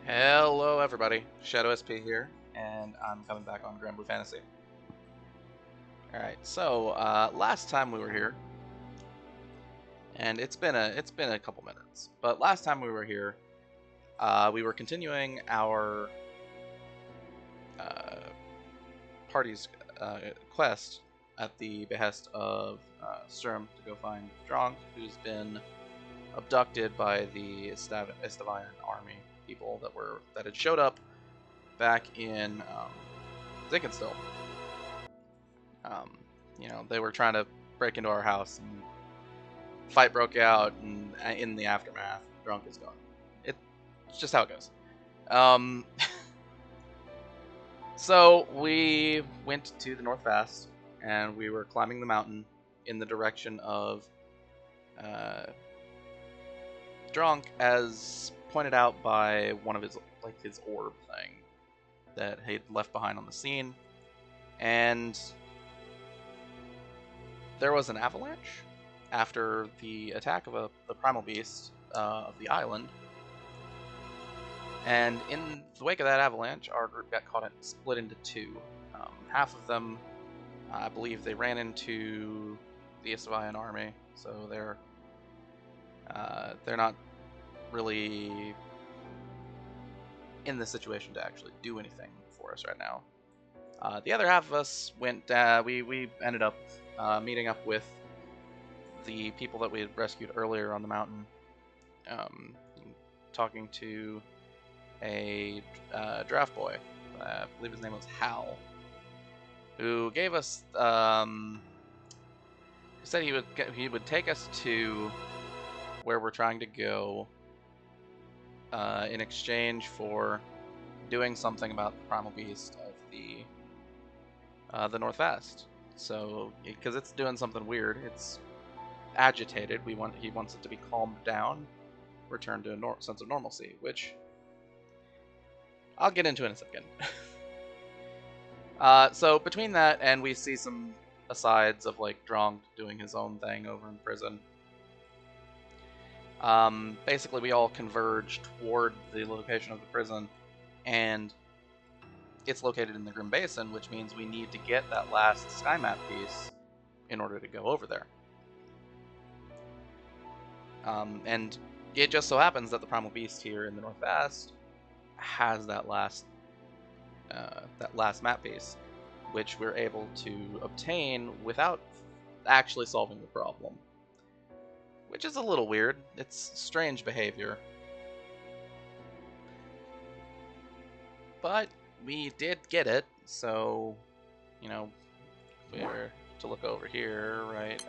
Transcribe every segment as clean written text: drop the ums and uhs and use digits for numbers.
Hello everybody, Shadow SP here, and I'm coming back on Granblue Fantasy. Alright, so last time we were here, and it's been a couple minutes, but last time we were here, we were continuing our party's quest at the behest of Sturm to go find Drang, who's been abducted by the Istavaion Army people that had showed up back in Zinkenstill. You know, they were trying to break into our house, and fight broke out, and in the aftermath, Drunk is gone. It's just how it goes. So we went to the North Fast, and we were climbing the mountain in the direction of Drunk, as pointed out by one of his orb thing that he'd left behind on the scene. And there was an avalanche after the attack of the primal beast of the island. And in the wake of that avalanche, our group got split into two. Half of them, I believe, they ran into the Istavaion Army, so they're not really in the situation to actually do anything for us right now. The other half of us went. We ended up meeting up with the people that we had rescued earlier on the mountain, talking to a draft boy. I believe his name was Hal, who gave us. Said he would take us to where we're trying to go in exchange for doing something about the primal beast of the Northwest. So, because it's doing something weird, it's agitated. He wants it to be calmed down, return to a sense of normalcy, which I'll get into in a second. So between that and we see some asides of like Drang doing his own thing over in prison. Basically, we all converge toward the location of the prison, and it's located in the Grim Basin, which means we need to get that last sky map piece in order to go over there. And it just so happens that the primal beast here in the Northwest has that last map piece, which we're able to obtain without actually solving the problem. Which is a little weird. It's strange behavior. But we did get it, so, you know, if we were to look over here, right,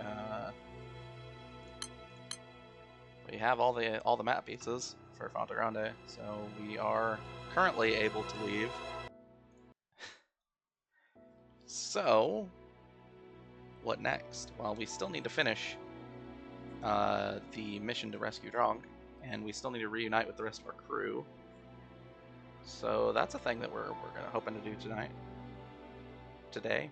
we have all the map pieces for Fonte Grande, so we are currently able to leave. So, what next? Well, we still need to finish the mission to rescue Drang, and we still need to reunite with the rest of our crew. So that's a thing that we're hoping to do today.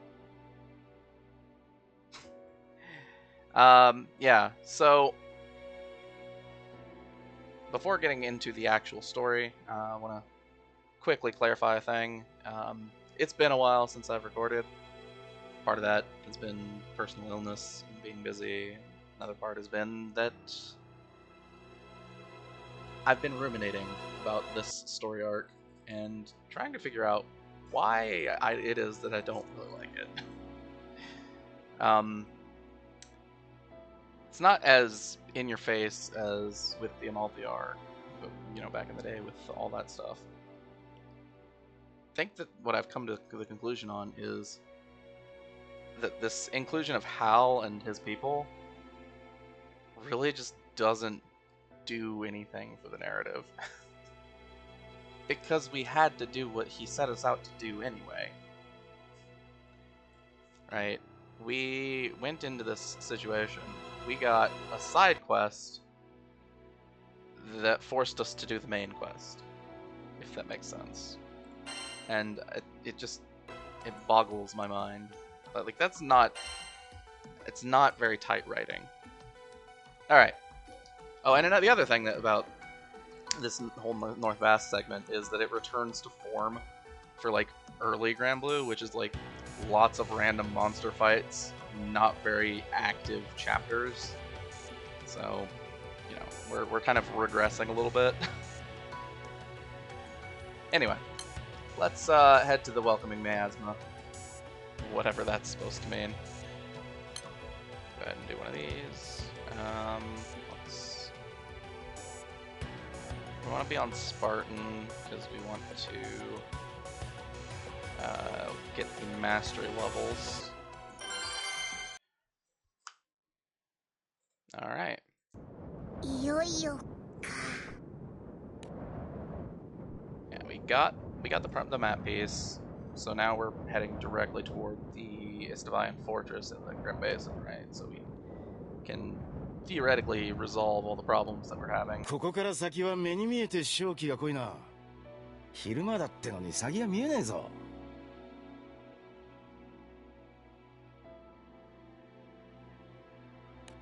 Yeah. So before getting into the actual story, I want to quickly clarify a thing. It's been a while since I've recorded. Part of that has been personal illness and being busy. Another part has been that I've been ruminating about this story arc and trying to figure out why it is that I don't really like it. It's not as in your face as with the Amalfi arc, but, you know, back in the day with all that stuff. I think that what I've come to the conclusion on is that this inclusion of Hal and his people really just doesn't do anything for the narrative. Because we had to do what he set us out to do anyway. Right? We went into this situation. We got a side quest that forced us to do the main quest, if that makes sense. And it boggles my mind. Like, it's not very tight writing. Alright. Oh, and the other thing about this whole North Vast segment is that it returns to form for like early Granblue, which is like lots of random monster fights, not very active chapters. So, you know, we're kind of regressing a little bit. Anyway, let's head to the Welcoming Miasma, whatever that's supposed to mean. Go ahead and do one of these. We want to be on Spartan because we want to get the mastery levels. All right. Yeah, we got the map piece, so now we're heading directly toward the Istavaion Fortress in the Grim Basin, right? So we can theoretically resolve all the problems that we're having. ここから先は目に見えて正気が濃いな。昼間だってのに先が見えねえぞ。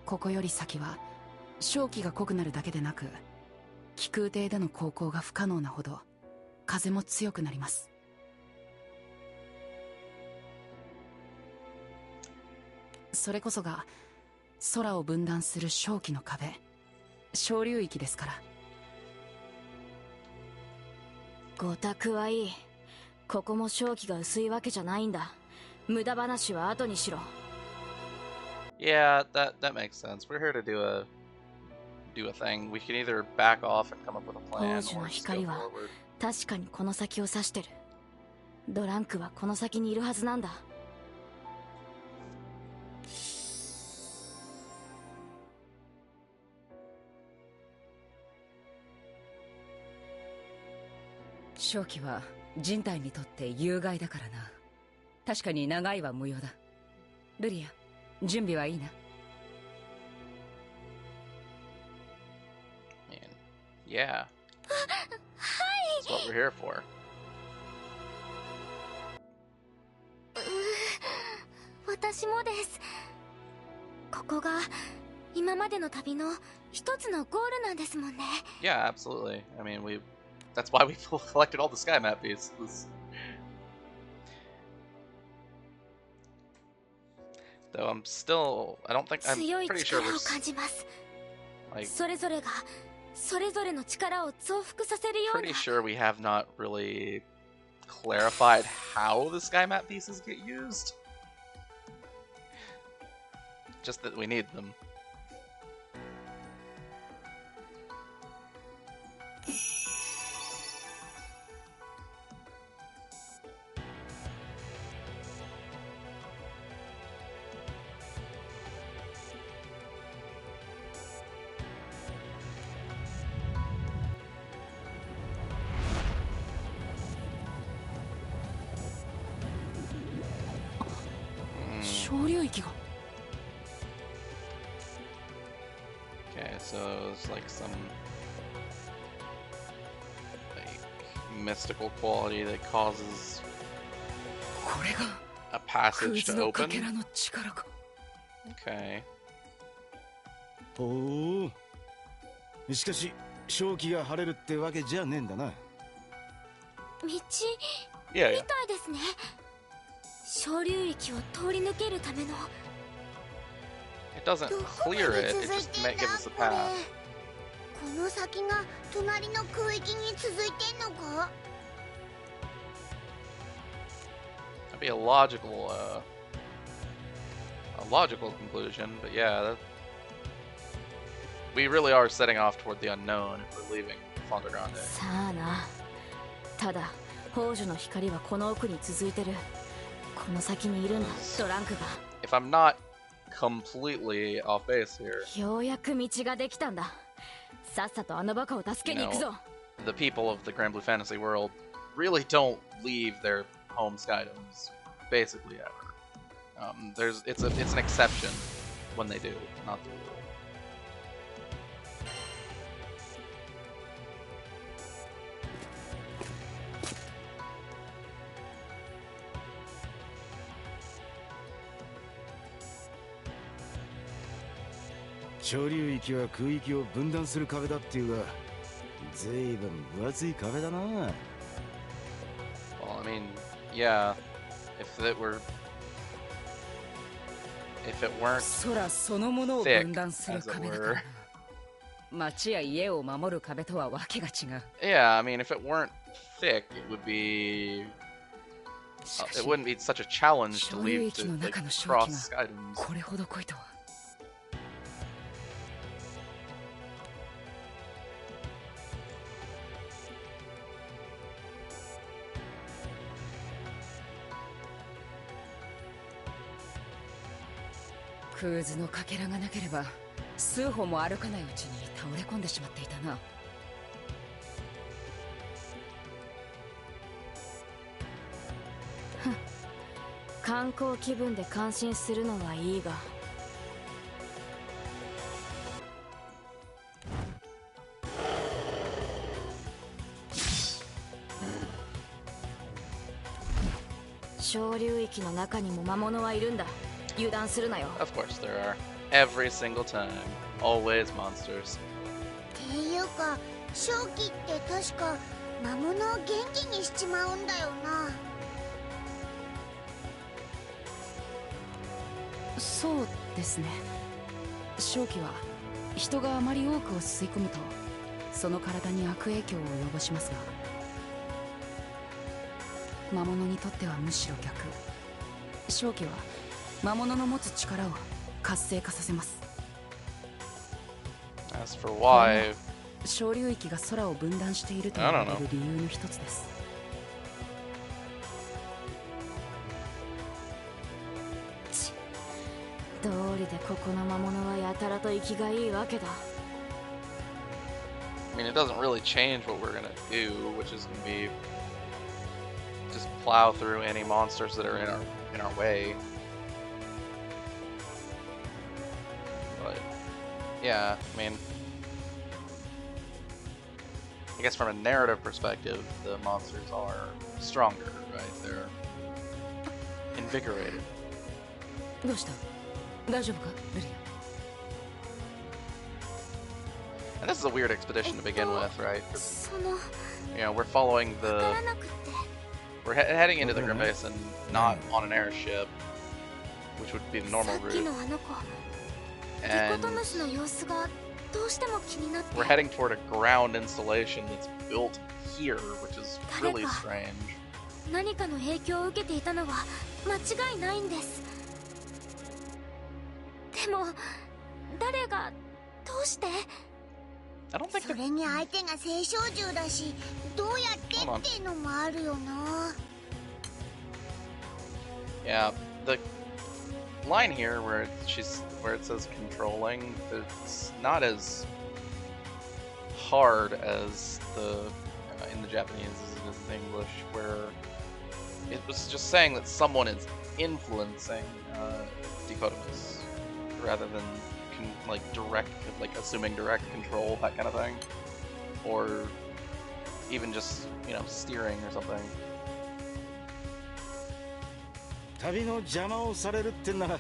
ここより先は正気が濃くなるだけでなく、気空艇での航行が不可能なほど風も強くなります。それこそが空を分断する正気の壁、小流域ですから。ごたくはいい。ここも正気が薄いわけじゃないんだ。無駄話は後にしろ。Yeah, that makes sense. We're here to do a thing. We can either back off and come up with a plan, or just go forward. 確かにこの先を指してる。ドランクはこの先にいるはずなんだ。正気は人体にとって有害だからな。確かに長いは無用だ。ルリア、準備はいいな。Yeah. That's what we're here for. 私もです。ここが今までの旅の一つのゴールなんですもんね。Yeah, absolutely. I mean, that's why we collected all the sky map pieces. Though I'm pretty sure we're like pretty sure we have not really clarified how the sky map pieces get used. Just that we need them. Okay, so it's like some mystical quality that causes a passage to open. Okay. ほう。しかし正気が晴れるってわけじゃねえんだな。道みたいですね。小流域を通り抜けるための。It doesn't clear it, it just gives us a path. この先が隣の空域に続いてんのか? That'd be a logical conclusion, but yeah, we really are setting off toward the unknown if we're leaving Fonte Grande. さあな。ただ、宝珠の光はこの奥に続いてる。この先にいるんだ、ドランクが。If I'm not completely off base here, ようやく道ができたんだ。さっさとあのバカを助けに行くぞ。The people of the Granblue fantasy world really don't leave their home skydomes basically ever. It's an exception when they do, not the rule. ずいぶん分厚い壁だな。 Well, I mean, yeah, if it weren't 空そのものを thick, 分断する as it 壁だから were. 町や家を守る壁とはわけが違う。 Yeah, I mean, if it weren't thick, it would be しか it し wouldn't be such a challenge to 所有 leave 域 to の like 中の正 cross 気が items. これほど濃いとは。クーズのかけらがなければ数歩も歩かないうちに倒れ込んでしまっていたな。観光気分で感心するのはいいが、小流域の中にも魔物はいるんだ。油断するなよ。 Of course there are. Every single time. Always monsters. っていうか正気って確か魔物を元気にしちまうんだよな。そうですね。正気は人があまり多くを吸い込むとその体に悪影響を及ぼしますが、魔物にとってはむしろ逆。正気は魔物の持つ力を活性化させます。 As for why, 小流域が空を分断していると言われる理由の一つです。道理でここの魔物はやたらと生きがいいわけだ。 I mean, it doesn't really change what we're gonna do, which is gonna be just plow through any monsters that are in our way. But yeah, I mean, I guess from a narrative perspective, the monsters are stronger, right? They're invigorated. どうした？大丈夫か、ルリ And this is a weird expedition to begin with, right? その You know, we're following わ the からなくって we're heading into the Grim Basin, not on an airship, which would be the さ normal っき route. のあの子ディコ And トムスの様子がどうしても気になって we're heading toward a ground installation that's built here, which is really 誰か strange. 何かの影響を受けていたのは間違いないんです。でも誰がどうして？ I don't think そ the れに相手が青少獣だし、どうやってってのもあるよな。 yeah, the line here where it says controlling, it's not as hard as the in the Japanese as it is in English, where it was just saying that someone is influencing Dykotomus rather than like direct, like assuming direct control, that kind of thing, or even just, you know, steering or something. 旅の邪魔をされるってんなら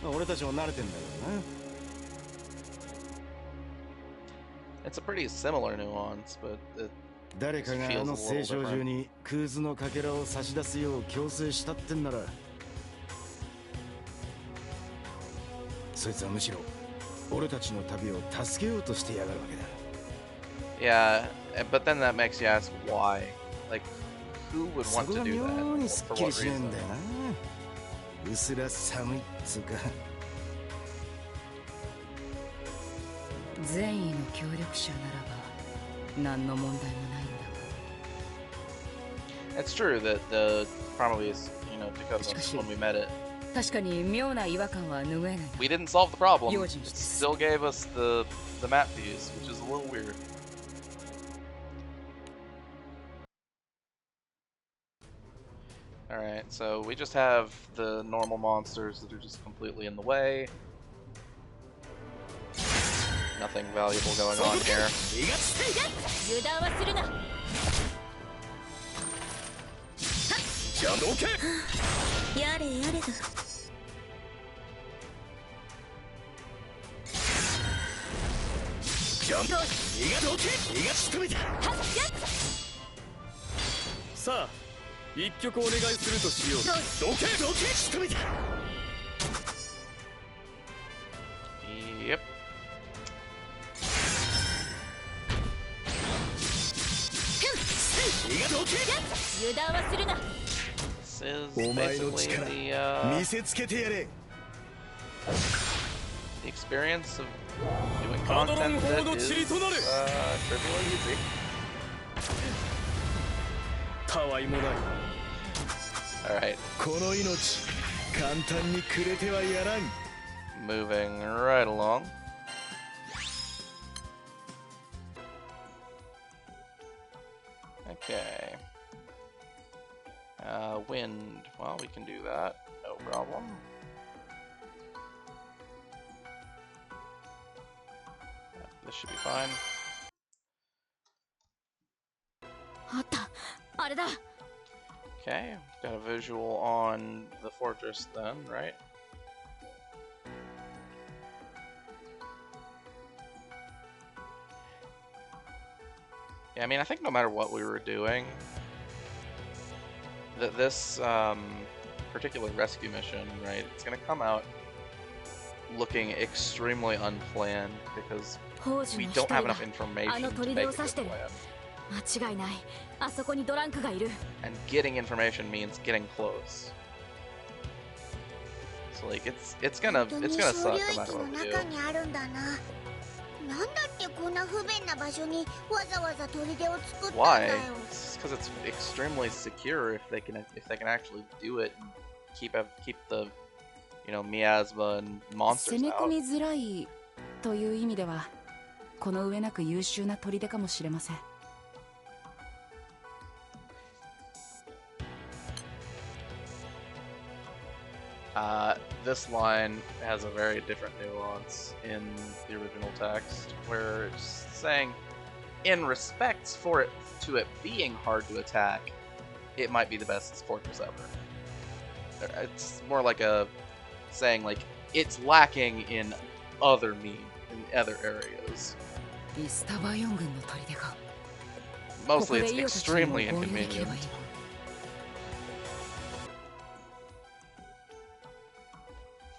俺たちも慣れてんだけどな。 It's a pretty similar nuance, but it 誰かがあの青少獣にクーズのかけらを差し出すよう強制したってんなら、そいつはむしろ俺たちの旅を助けようとしてやがるわけだ。 yeah, but then that makes you ask why. Like, who would そ want こ to が do 妙に that? すっ For きり what しねえ reason? んだよな。うすら寒いっつうか。善意の協力者ならば何の問題もないんだが。 It's true that the Prometheus, you know, Dykotomus, when we met it, 確かに妙な違和感は拭えないな。 we didn't solve the problem. You're It just- still gave us the map piece, which is a little weird. Alright, so we just have the normal monsters that are just completely in the way. Nothing valuable going on here. 油断はするな。やれやれだ。さあ一曲お願いするとしよう。どけどけ仕留めた。 Yep. This is basically the experience of doing content that is trivially easy. たわいもない。 Alright. この命簡単にくれてはやらん。 Moving right along. Okay. Wind. Well, we can do that. No problem. This should be fine. あった、あれだ。 Okay, got a visual on the fortress then, right? Yeah, I mean, I think no matter what we were doing, that this particular rescue mission, right, it's gonna come out looking extremely unplanned because we don't have enough information to make a good plan. 間違いない。あそこにドランクがいる。 And getting information means getting close. So like it's gonna suck no matter what we do. なんだってこんな不便な場所にわざわざ砦を作ったんだ Why? よ。 It's because it's extremely secure if they can actually do it and keep the miasma and 攻 monsters め込 out. みづらいという意味ではこの上なく優秀な砦かもしれません。 This line has a very different nuance in the original text, where it's saying, in respects for it being hard to attack, it might be the best fortress ever. It's more like a saying like it's lacking in other areas. イスタバイオン軍の砦か。 Mostly ここ it's でイオたちにも extremely 合流できれ inconvenient. ばいい。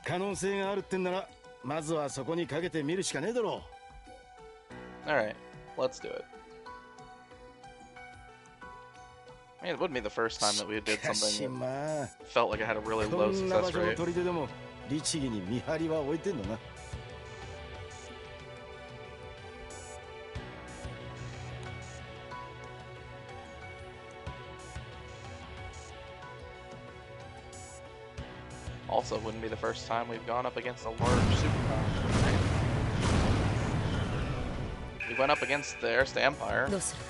可能性があるってんならまずはそこにかけてみるしかねえだろう。 Alright, let's do it. I mean, it wouldn't be the first time that we did しかし something まあ that felt like it had a really こ low んな場 success 所の rate. 砦でも律儀に見張りは置いてんのな。 Also, wouldn't be the first time we've gone up against a large superpower. We went up against the Erste Empire, どうする？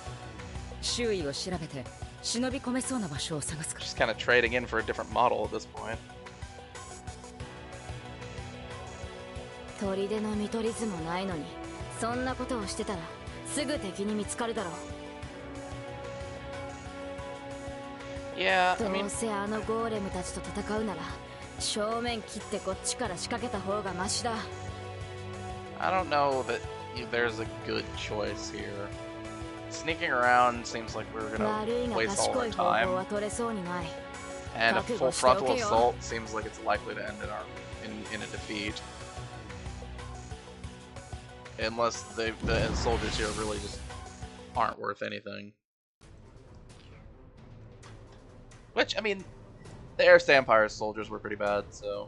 周囲を調べて忍び込めそうな場所を探すか。 just kind of trading in for a different model at this point. 砦の見取り図もないのに、そんなことをしてたらすぐ敵に見つかるだろう。 Yeah, I ど mean, うせあのゴーレムたちと戦うなら正面切ってこっちから仕掛けた方がマシだ。 I don't know that there's a good choice here. Sneaking around seems like we're 悪い gonna が waste all 賢 our い方法 time, は取れそうにない。 and a full 覚悟してお frontal けよ。 assault seems like it's likely to end in a defeat. Unless the soldiers here really just aren't worth anything. Which, I mean, the Erste Empire's soldiers were pretty bad, so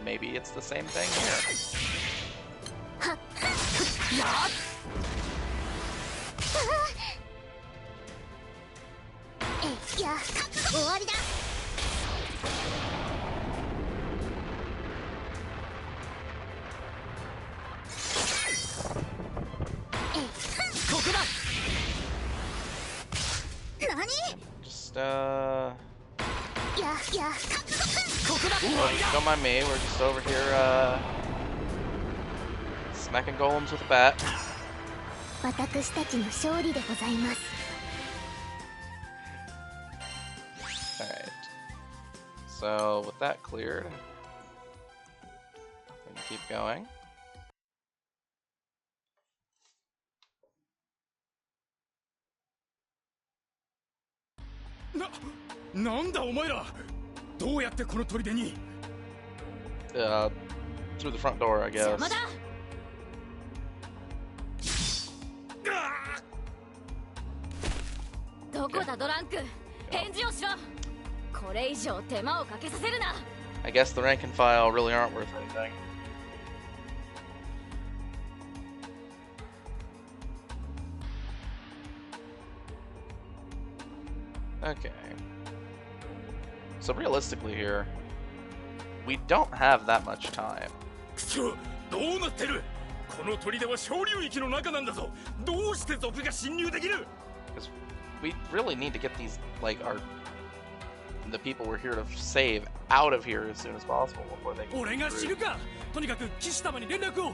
maybe it's the same thing here. いや終わりだ。 Just, いや don't mind me, we're just over here, smacking golems with a bat. 私たちの勝利でございます。 Alright. So, with that cleared, we can keep going. なんだお前らどうやってこの砦に Through the front door, I guess. 邪魔だ。どこだドランク、返事をしろ。これ以上手間をかけさせるな。 I guess the rank and file really aren't worth anything. Okay. So realistically here, we don't have that much time. くそどうなってるこの砦は小流域の中なんだぞどうして族が侵入できる Because we really need to get these, like, the people we're here to save out of here as soon as possible before they can 俺が get 死 through. ぬかとにかく騎士様に連絡を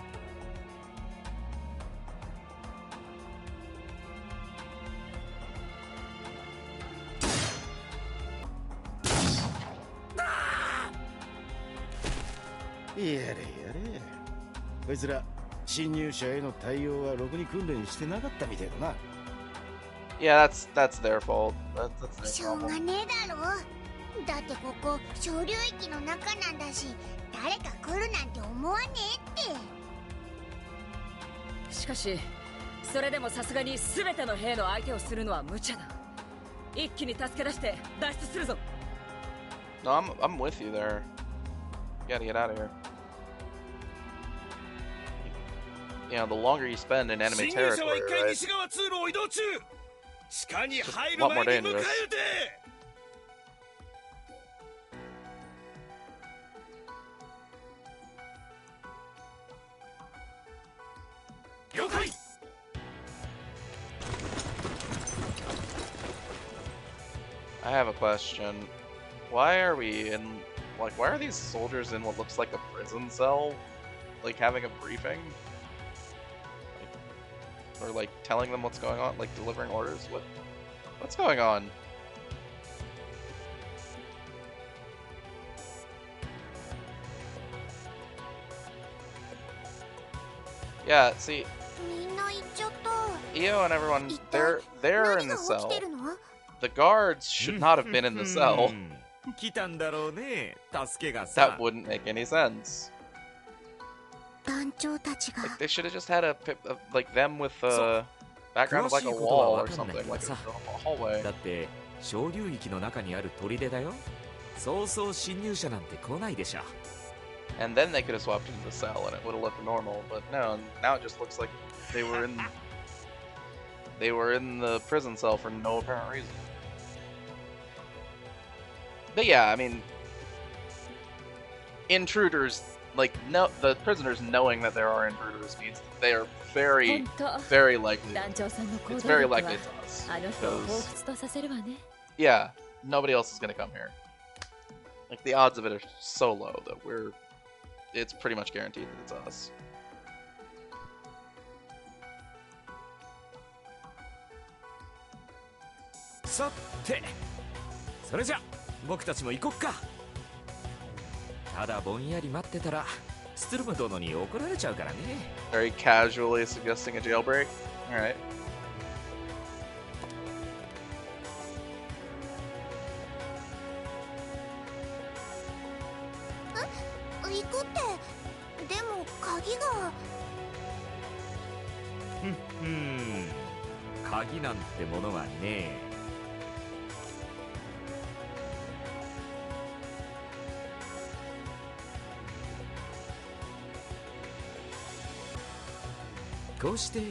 やれやれ。こいつら侵入者への対応はろくに訓練してなかったみたいだな。Yeah, that's their fault. That's their しょうが problem. ねえだろ。だってここ小流域の中なんだし、誰か来るなんて思わねえって。しかしそれでもさすがに全ての兵の相手をするのは無茶だ。一気に助け出して脱出するぞ。 No, I'm with you there. You gotta get out of here. You know, the longer you spend in enemy 侵入者は territory, 一回 right? 西側通路を移動中地下に入る Lot more 前に迎 dangerous. え撃て了解 I have a question. Why are we in, like, why are these soldiers in what looks like a prison cell, like, having a briefing? Like, or, like, telling them what's going on, like, delivering orders? What's going on? Yeah, see, みんな行っちゃった。 Io and everyone, 一体 they're 何 in が the 起き cell. てるの？ The guards should not have been in the cell. 来たんだろうね助けが That さ wouldn't make any sense. 団長たちが Like they should have just had like them with a background of like a 詳しいことは wall or わかんない something, けど like a さ。 hallway. だって小流域の中にある砦だよそうそう侵入者なんて来ないでしょ And then they could have swapped into the cell and it would have looked normal, but no, now it just looks like they were in the prison cell for no apparent reason. But yeah, I mean, intruders, like, no, the prisoners knowing that there are intruders means that they are very, 本当 very likely. 団長さんの行 It's 動 very 力は likely to us. あの人を彷 Because, 彿とさせるわね。 yeah, nobody else is gonna come here. Like, the odds of it are so low that it's pretty much guaranteed that it's us. さてそれじゃ僕たちも行こっかただぼんやり待ってたらストゥルム殿に怒られちゃうからね Very casually suggesting a jailbreak. Alright. 行くってでも鍵が鍵なんてものはねえこうして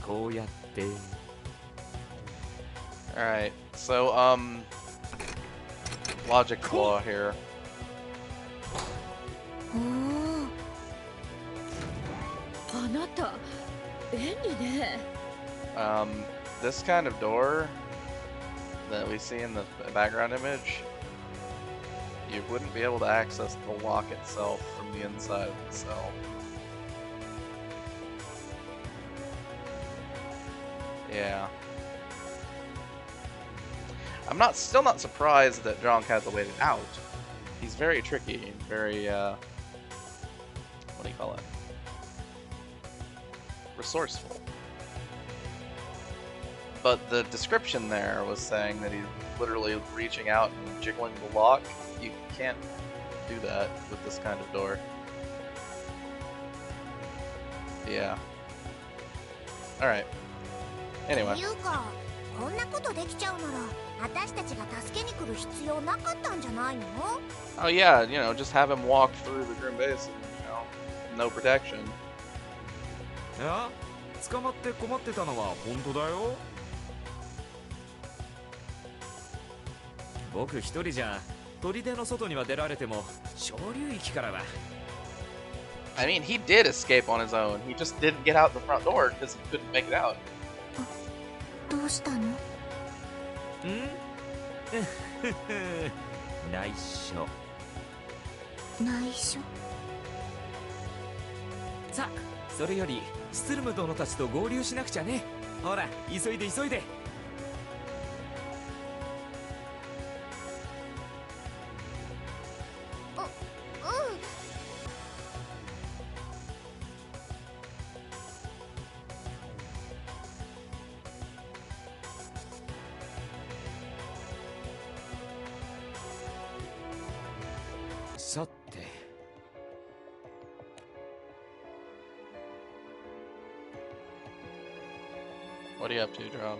こうやって Alright. So, logic flaw here. おおあなた便利ね。 This kind of door that we see in the background image, you wouldn't be able to access the lock itself from the inside of the cell. Yeah. I'm still not surprised that Drang has a way out. He's very tricky, very, what do you call it? Resourceful. But the description there was saying that he's literally reaching out and jiggling the lock. You can't do that with this kind of door. Yeah. Alright. Anyway. いうか、こんなことできちゃうなら、私たちが助けに来る必要なかったんじゃないの? Oh yeah, you know, just have him walk through the Grim Basin, you know, no protection. いや、捕まって困ってたのは本当だよ。僕一人じゃ砦の外には出られても昇竜域からは。I mean, he did escape on his own. He just didn't get out the front door because he couldn't make it out. どうしたの? 内緒。内緒? さあ、それよりスツルム殿たちと合流しなくちゃね。ほら、急いで急いで。さて。What are you up to, Drang?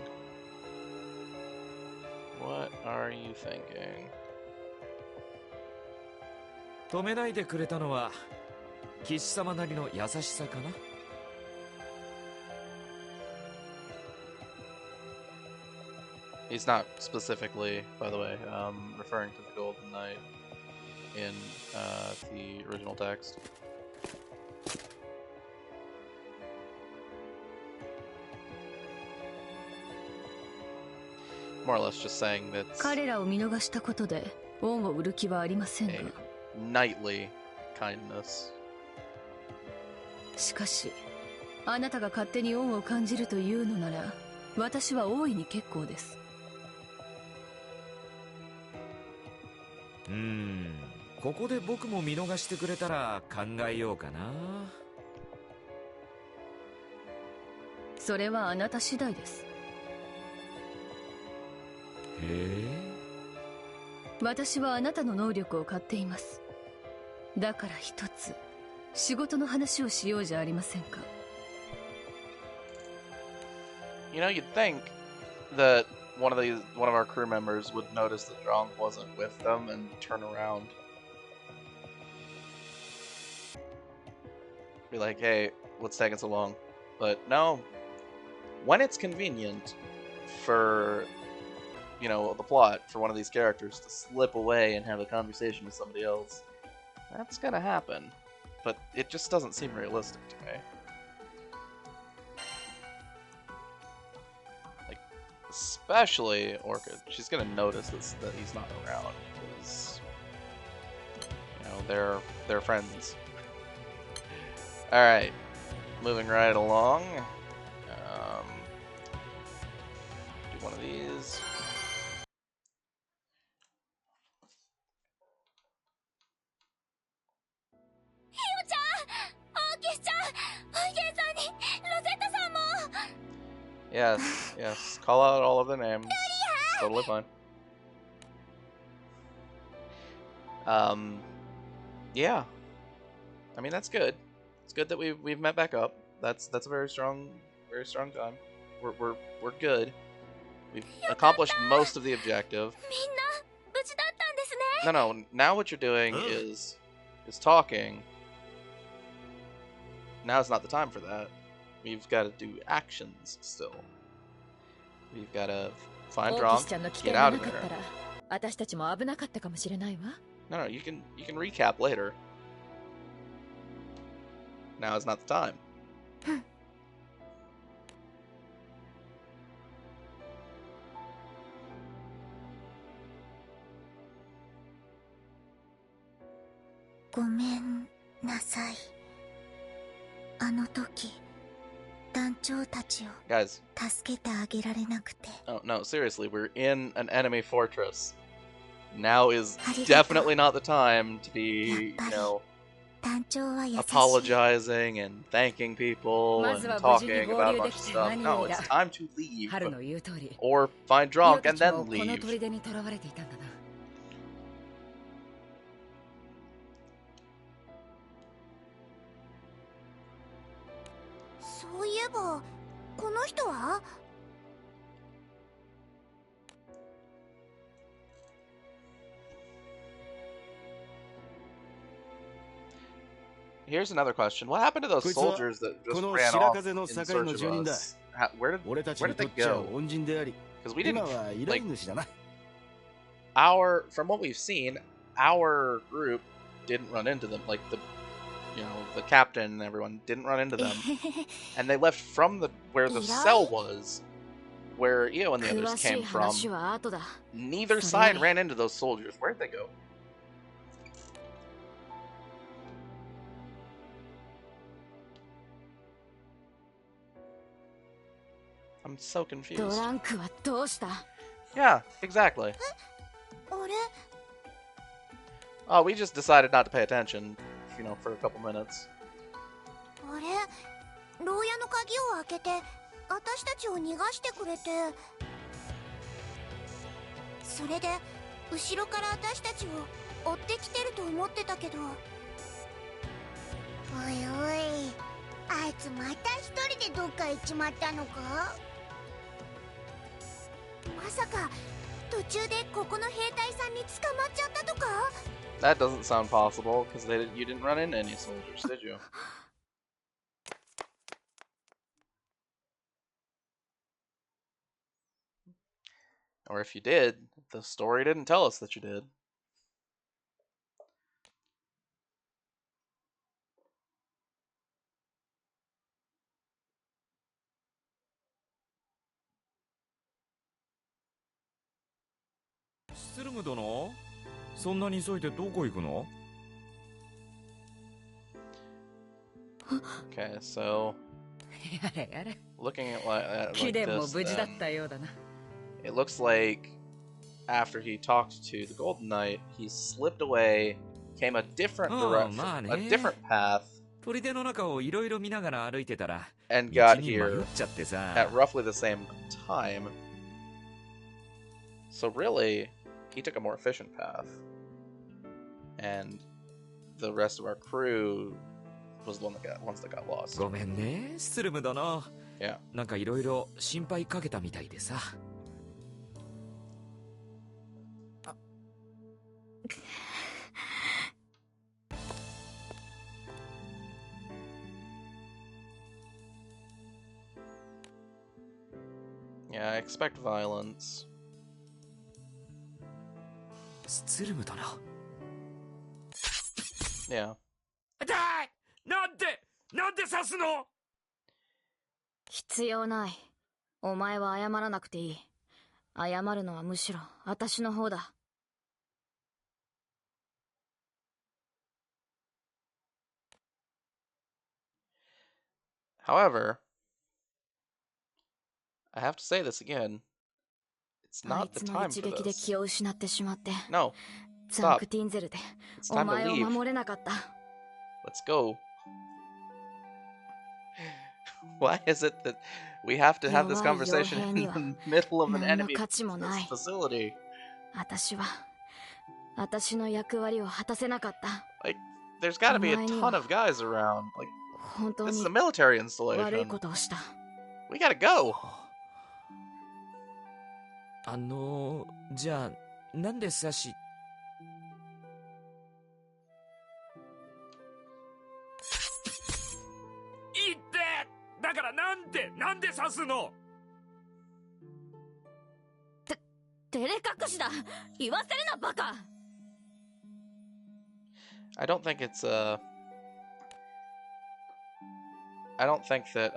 What are you thinking? 止めないでくれたのは騎士様なりの優しさかな。He's not specifically, by the way, referring to the Golden Knight in the original text. More or less just saying that 彼らを見逃したことで恩を売る気はありませんが。knightly kindness. しかし、あなたが勝手に恩を感じるというのなら、私は大いに結構です。ここで僕も見逃してくれたら考えようかな。それはあなた次第です。へえ。私はあなたの能力を買っています。だから一つ仕事の話をしようじゃありませんか。You know, you'd think that one of our crew members would notice that Drang wasn't with them and turn around. Be like, hey, what's taking so long? But no, when it's convenient for, you know, the plot for one of these characters to slip away and have a conversation with somebody else, that's gonna happen. But it just doesn't seem realistic to me. Like, especially Orchid. She's gonna notice that he's not around because, you know, they're friends. Alright, moving right along. Do one of these. Yes, yes. Call out all of their names. Totally fine. Yeah. I mean, that's good. It's good that we've met back up. That's a very strong time. We're good. We've accomplished most of the objective. No. Now what you're doing is talking. Now's not the time for that. We've got to do actions still. We've got to find Drang, get out of there. No, you can recap later. Now is not the time. Guys. Oh, no, seriously, we're in an enemy fortress. Now is definitely not the time to be, you know, 団長は優しい。 apologizing and thanking people まず and は無事に talking 合 about a 流 bunch で of きて stuff. 何 No, より it's だ。 time to leave 春の言う通り、 or find イオ drunk た and ちも then この leave. 砦に囚われていたんだな。そういえばこの人は？ Here's another question. What happened to those こいつは soldiers that just この ran 白 off 風 in の境 search の of 住人だ。 us? Where 俺たち did にと they っちゃ go? 恩人であり、 Because we 今 didn't は依頼主だな。 from what we've seen, our group didn't run into them. Like the captain and everyone didn't run into them, and they left from where the cell was, where Io and the others 詳し came い from. 話は後だ。 Neither So side do ran into those soldiers. Where'd they go? I'm so ド confused. ランクはどうした？ Yeah, exactly. あれ？ Oh, we just decided not to pay attention, for a couple minutes. あれ？牢屋の鍵を開けて私たちを逃がしてくれて、それで後ろから私たちを追ってきてると思ってたけど。おいおい、あいつまた一人でどっか行っちまったのか？まさか途中でここの兵隊さんに捕まっちゃったとか？ That doesn't sound possible, because you didn't run into any soldiers, did you? Or if you did, the story didn't tell us that you did. Sturm殿、そんなに急いでどこ行くの？ Okay, so やれやれ。 looking at like 貴殿も this, 無事だっ then, たようだな。 it looks like after he talked to the Golden Knight, he slipped away, came a different direction, a different path, 砦の中をいろいろ見ながら歩いてたら、 and 道 got に迷っ here ちゃってさ。 at roughly the same time. So really, he took a more efficient path, and the rest of our crew was the ones that got lost. ごめんね、ストゥルム殿。Yeah. なんかいろいろ心配かけたみたいでさ。Yeah, I expect violence. スツルム殿。Yeah. 痛い！なんで刺すの？必要ない。お前は謝らなくていい。謝るのはむしろ私の方だ。However, I have to say this again. It's あい not the つの time 一 for 撃で this. 気を失ってしまって。 No, ザンク stop. ティンゼルで It's お time to 前を leave. 守れなかった。Let's go. Why is it that we have to have this conversation in the middle of an 何の enemy 価値もない。 facility? 私の役割を果たせなかった。 Like, there's got to be a ton of guys around. Like, 本当 this に is a military 悪い installation. ことをした。 We gotta go. じゃあ、なんでサシ。いって！だからなんで刺すの？照れ隠しだ。言わせるなバカ。 I don't think it's I don't think that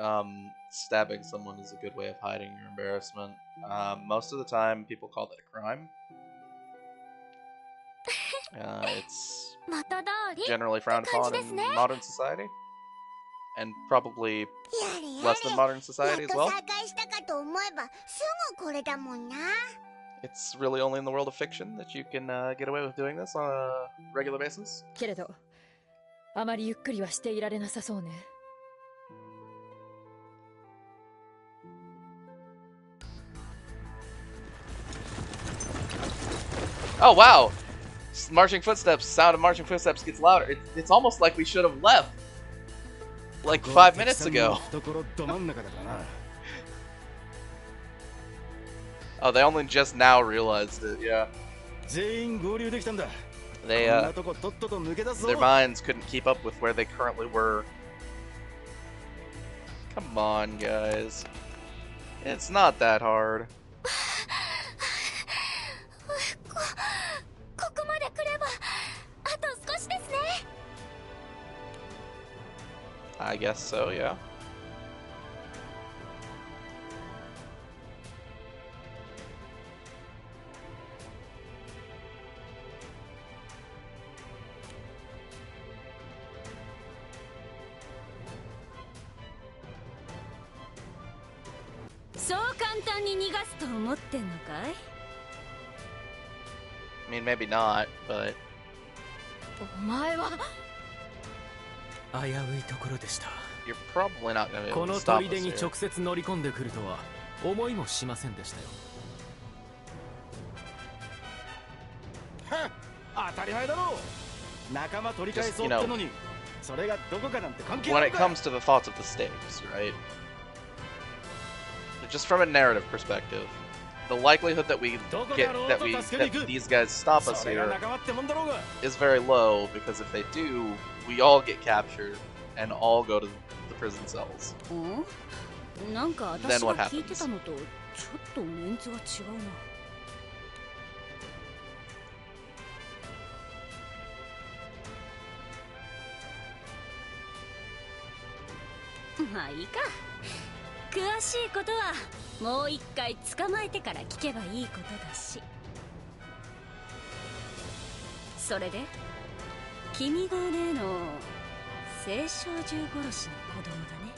stabbing someone is a good way of hiding your embarrassment. Most of the time, people call that a crime. It's 元通り generally frowned upon in modern society, and probably やれやれ less than modern や society っ as と well. 再会したかと思えばすぐこれだもんな。 It's really only in the world of fiction that you can get away with doing this on a regular basis. けれどあまりゆっくりはしていられなさそうね。Oh wow! Marching footsteps. Sound of marching footsteps gets louder. It's almost like we should have left like 5 minutes ago. Oh, they only just now realized it. Yeah. They their minds couldn't keep up with where they currently were. Come on, guys. It's not that hard. I guess so, yeah. I mean, maybe not, but お前は危ういところでした。 you're probably not gonna be こ able to の stop 砦 us に here. 直接乗り込んでくるとは思いもしませんでしたよ。当たり前だろう。仲間取り返そうってのに、それがどこかなんて関係 When ない it んだ。 comes to the thoughts of the stakes, right? Just from a narrative perspective, the likelihood that that these guys stop us それが here 仲間ってもんだろうが。 is very low because if they do, we all get captured and all go to the prison cells. なんか Then 私 what が聞いて happens? たのとちょっとメンツが違うな。まあいいか。詳しいことはもう一回捕まえてから聞けばいいことだし。それで君が例の青少獣殺しの子供だね。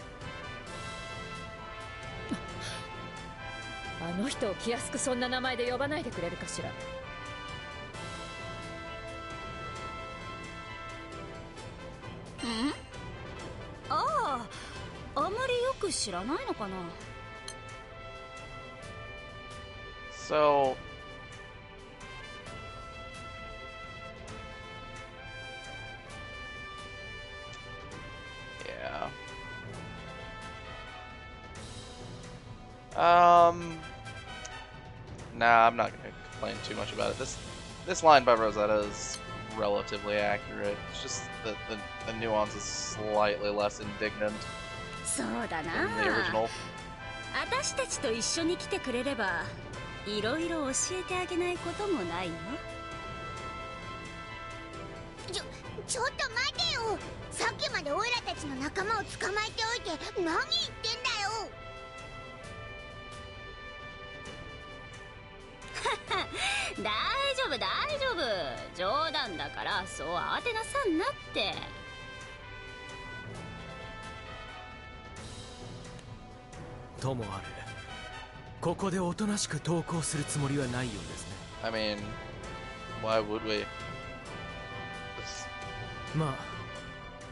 あの人を気安くそんな名前で呼ばないでくれるかしら。ああ、あまりよく知らないのかな。So, yeah. Nah, I'm not gonna complain too much about it. This line by Rosetta is relatively accurate. It's just that the nuance is slightly less indignant そうだ than the な。 original. 私たちと一緒に来てくれればいろいろ教えてあげないこともないよ。ちょっと待てよ。さっきまでオイラたちの仲間を捕まえておいて何言ってんだよ。大丈夫大丈夫、冗談だからそう慌てなさんなって。ともあれ、ここでおとなしく投降するつもりはないようですね。 I mean, why would we? まあ、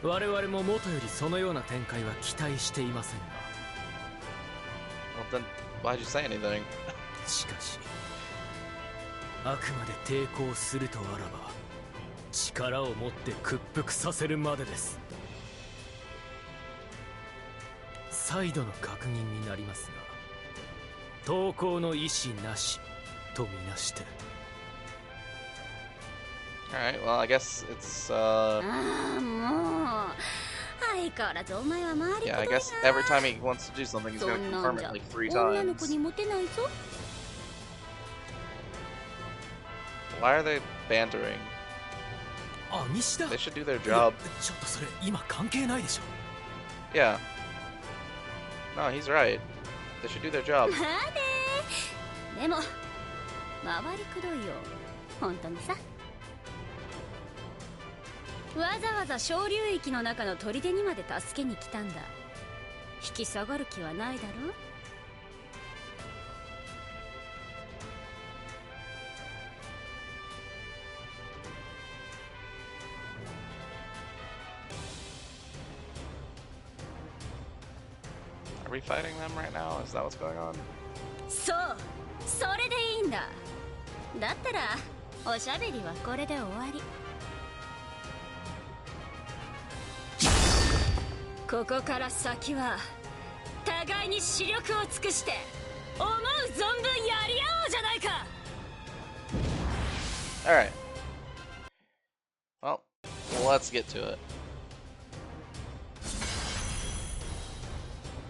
我々も元よりそのような展開は期待していませんが。 Well, then why'd you say anything? しかし、あくまで抵抗するとあらば、力を持って屈服させるまでです。再度の確認になりますが、投降の意思なしとみなして。Alright, well, I guess it's, ああ、もう相変わらずお前は周りくどい yeah, な。 I guess every time he wants to do something, he's そ gonna んな confirm んじ it ゃ like 3女の子 times. にモテないぞ。 Why are they bantering? あ、西田。 They should do their いや job. ちょっとそれ今関係ないでしょ。 Yeah. No, he's right. They should do their job. まあね。でも周りくどいよ、本当にさ。わざわざ小流域の中の砦にまで助けに来たんだ。引き下がる気はないだろ。Are we fighting them right now? Is that what's going on? そう、それでいいんだ。だったらおしゃべりはこれで終わり。ここから先は互いに視力を尽くして思う存分やり合おうじゃないか。 Alright. Well, let's get to it.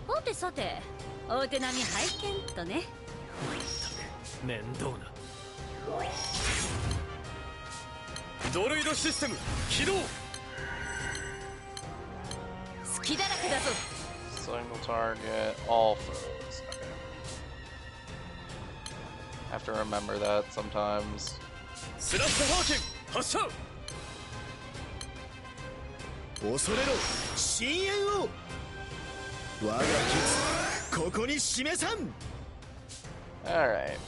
さてさて、お手並み拝見とね。面倒な。ドルイドシステム起動。隙だらけだぞ。 Single target, all foes. Okay. I have to remember that sometimes. スラッシュハーケン発射。恐れろ深淵を。我が傷ここに示さん。 Alright.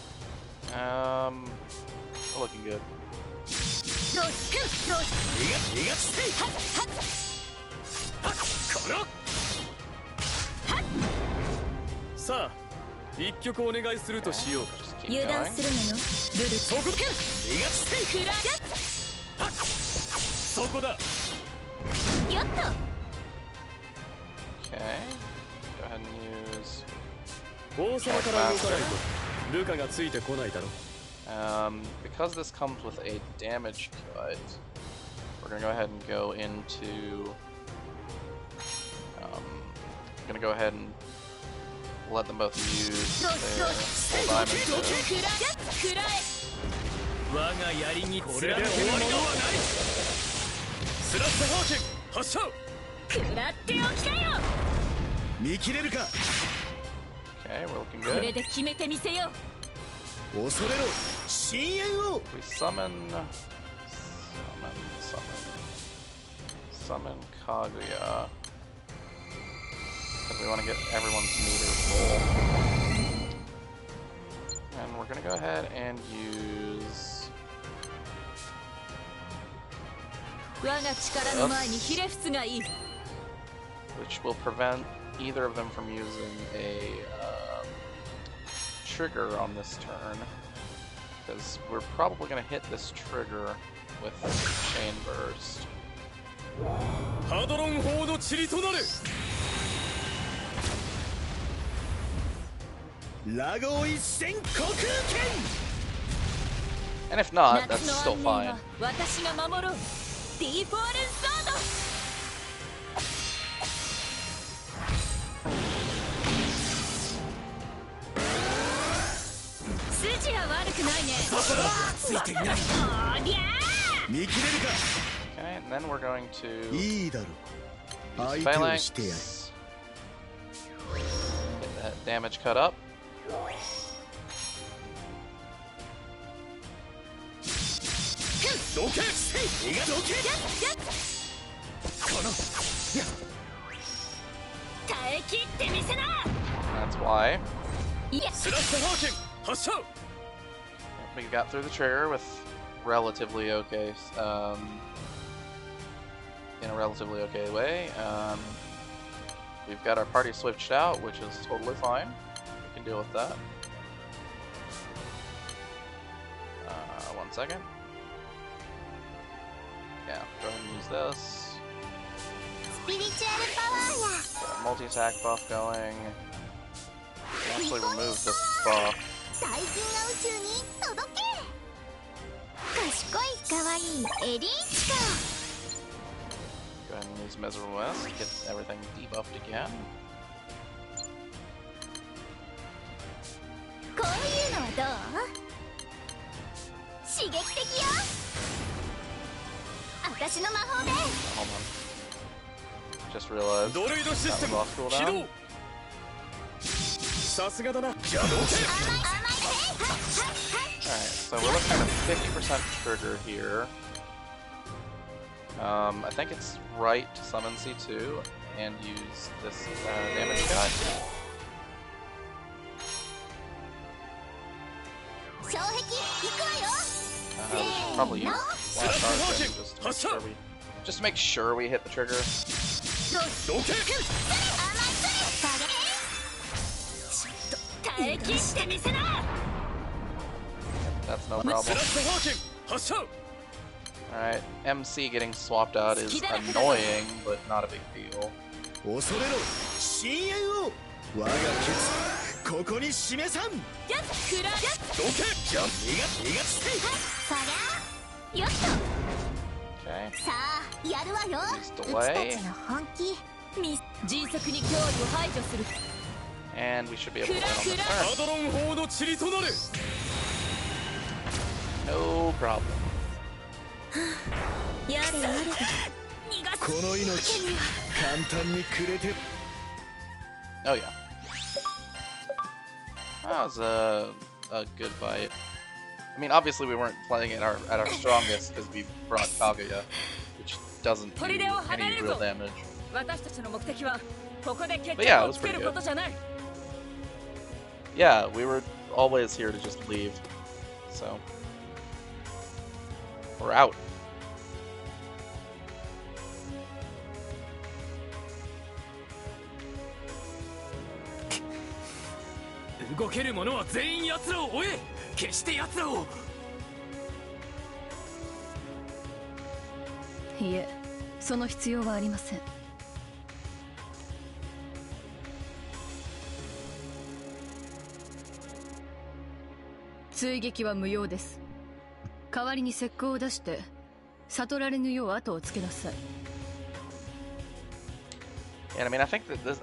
Looking good. ロスクロス。逃がしてはっはっこのさあ一曲お願いするとしようか。 Just keep 油断 going. するのよ。ルル。そこ逃がしてクラはっそこだ。よっと。 Okay. Go ahead and use. 王様から動かないとルカがついてこないだろ。 Because this comes with a damage cut, we're gonna go ahead and go into. I'm gonna go ahead and let them both use their full diamond. くらえ。我が槍にこれで終わりではない。スラッシュハーケン発射。くらっておきたよ。見切れるか。 Okay, we're looking これ good. で決めてみせよう。 恐れろ深淵を。 We summon Kaguya. Because we want to get everyone's meter full. And we're going to go ahead and use. 我が力の前にひれ伏すがいい。 Which will prevent either of them from using a trigger on this turn. Because we're probably going to hit this trigger with Chain Burst. ハドロン砲の塵となれ。ラゴ一戦虚空剣。 And if not, 夏 that's の still 安寧 fine. は私が守ろう。ディーフォーレンソード。 筋は悪くないね。ついていない。おりゃ見切れるか。 Okay, and then we're going to いいだろう。 use 相手をしてやれ。 Phalanx. Get that damage cut up. That's why. We got through the trigger with relatively okay, in a relatively okay way. We've got our party switched out, which is totally fine. We can deal with that. 1 second. Yeah, go ahead and use this. スピリチュアルパワーや。 Got a multi-attack buff going. Actually remove this buff. 大金が宇宙に届け。賢い可愛いエリーチか。 Go ahead and use Miserable West to get everything debuffed again. こういうのはどう？刺激的よ。私の魔法で。 Hold on. Just realized ドルイドシステ that ム was off 起 cooldown. 動。さすがだな。 Alright, so we're looking at a 50% trigger here. I think it's right to summon C2 and use this damage guide. 障壁行くわよ。 We should probably use Blast Arch just to make sure we hit the trigger. どけ。That's no problem. Alright, MC getting swapped out is annoying, but not a big deal. Okay. Delay. And we should be able to win on the turn. No problem. Oh yeah. That was a good fight. I mean, obviously we weren't playing at our strongest because we brought Kaguya, which doesn't do any real damage. But yeah, it was pretty good. Yeah, we were always here to just leave, so we're out.いえ、その必要はありません。追撃は無用です。代わりに石膏を出して悟られぬよう後をつけなさい。And I mean, I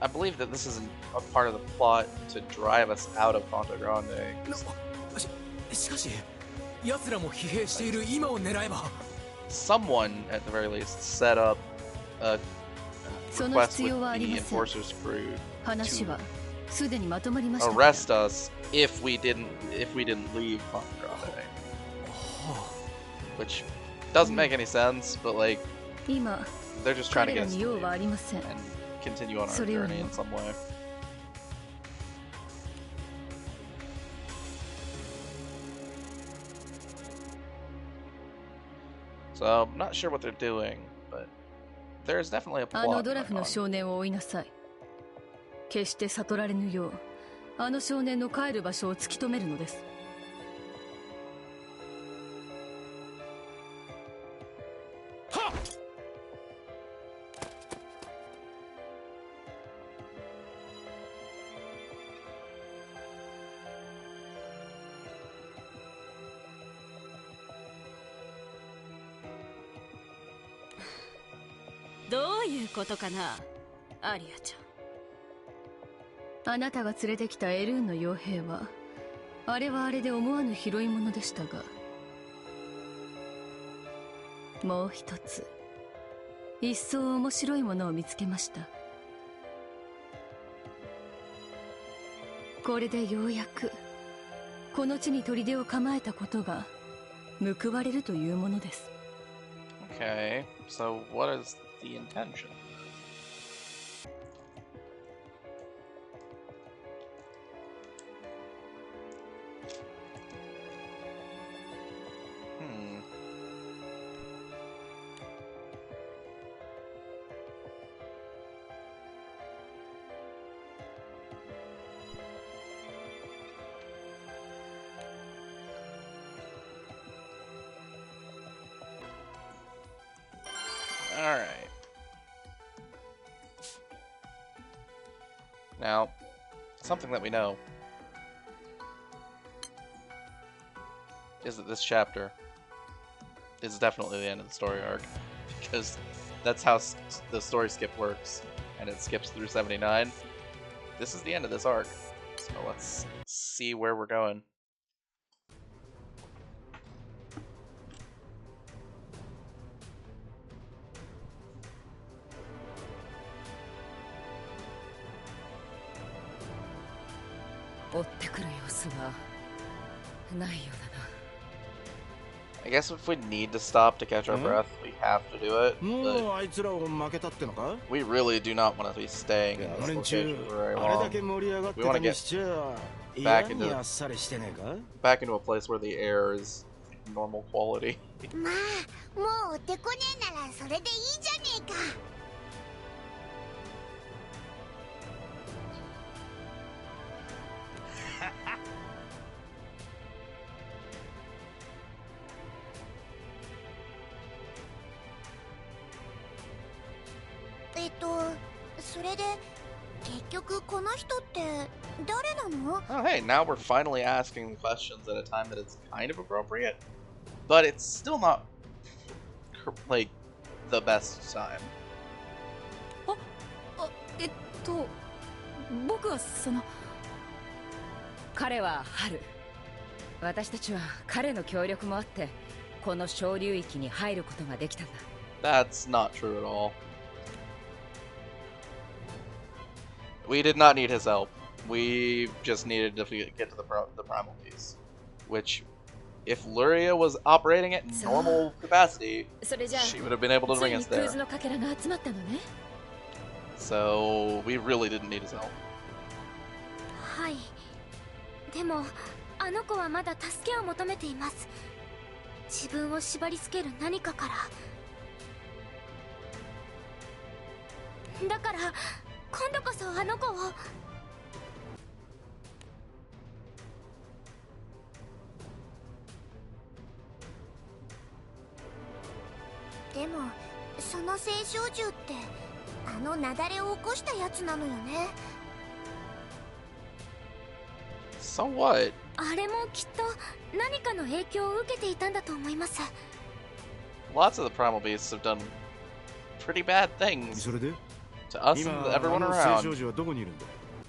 believe that this is a part of the plot to drive us out of Ponte Grande. しかし、奴らも疲弊している今を狙えば。Someone, at the very least, set up a request with the Enforcer's crew to arrest us if we didn't leave Ponte Grande. Which doesn't make any sense, but like, they're just trying to get us to leave and continue on our journey in some way. So I'm not sure what they're doing, but there's definitely a plot going on. ドラフの少年を追いなさい。決して悟られぬよう、あの少年の帰る場所を突き止めるのです。はっ！どういうことかな、アリアちゃん。あなたが連れてきたエルーンの傭兵は、あれはあれで思わぬ拾い物でしたが、もう一つ、一層面白いものを見つけました。これでようやく、この地に砦を構えたことが報われるというものです。Okay, so what is the intention? Alright. Now, something that we know is that this chapter is definitely the end of the story arc, because that's how the story skip works, and it skips through 79. This is the end of this arc, so let's see where we're going. I guess if we need to stop to catch our breath, we have to do it. We really do not want to be staying in this location for very long. We want to get back into a place where the air is normal quality. それで結局この人って誰なの？ Oh, hey, now we're finally asking questions at a time that it's kind of appropriate, but it's still not like the best time. 僕は彼は春。私たちは彼の協力もあってこの小流域に入ることができたんだ。That's not true at all. We did not need his help. We just needed to get to the primal beast, which, if Luria was operating at normal capacity, she would have been able to bring us there. So we really didn't need his help. はい。でもあの子はまだ助けを求めています。自分を縛り付ける何かから。だから今度こそあの子を。でもその聖少獣ってあの雪崩を起こしたやつなのよね。So what? あれもきっと何かの影響を受けていたんだと思います。Lots of the primal beasts have done pretty bad things to us and everyone around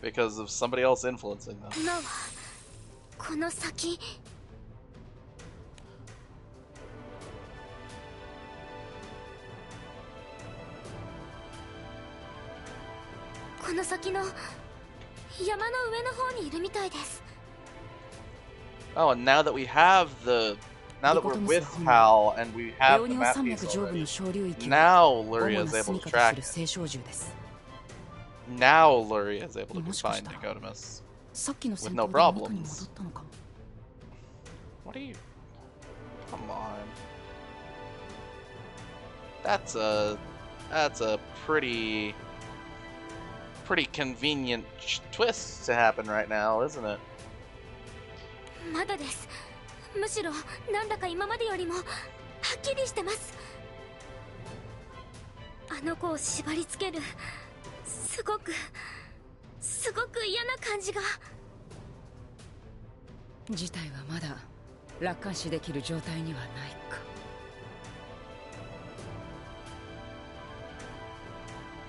because of somebody else influencing them. 今はこの先。この先の山の上の方にいるみたいです。Oh, and now that we have now that we're with Hal and we have the map piece already, now Luria is able to track it. Now Luria is able to find Dykotomus with no problems. What are you? Come on. That's a pretty convenient twist to happen right now, isn't it? まだです。むしろなんだか今までよりもはっきりしてます。あの子を縛り付けるすごく嫌な感じが。事態はまだ楽観視できる状態にはない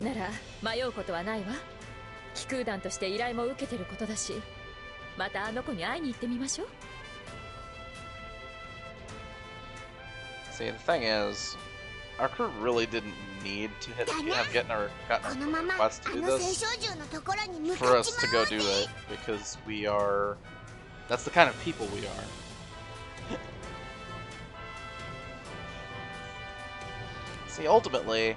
か。なら迷うことはないわ。気空団として依頼も受けてることだし、またあの子に会いに行ってみましょう。See, the thing is, our crew really didn't need to gotten our request to do this for us to go do it, because that's the kind of people we are. See, ultimately,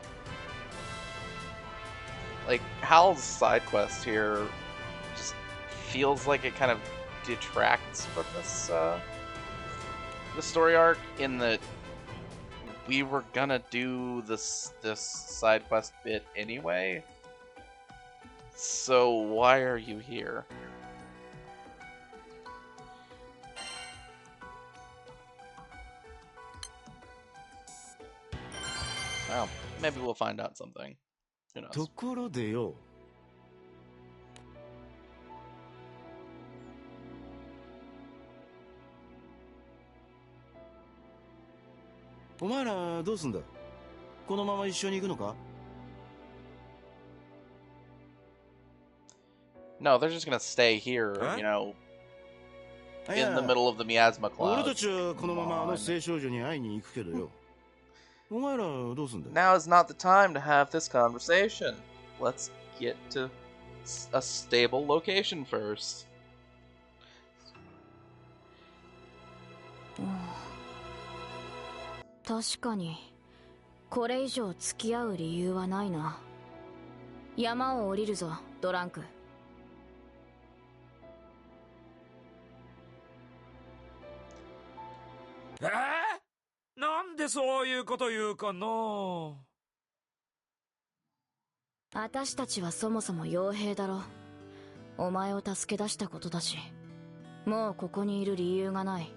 like, Hal's side quest here just feels like it kind of detracts from this, the story arc, in that we were gonna do this side quest bit anyway. So why are you here? Well, maybe we'll find out something. Who knows? ところでよ。お前らどうすんだ？このまま一緒に行くのか？ No, they're just gonna stay here, you know, in the middle of the miasma cloud. 俺たちはこのままあの聖少女に会いに行くけどよ。お前らどうすんだ？ Now is not the time to have this conversation. Let's get to a stable location first. 確かにこれ以上付き合う理由はないな。山を降りるぞ、ドランク。なんでそういうこと言うかな。私たちはそもそも傭兵だろ。お前を助け出したことだし、もうここにいる理由がない。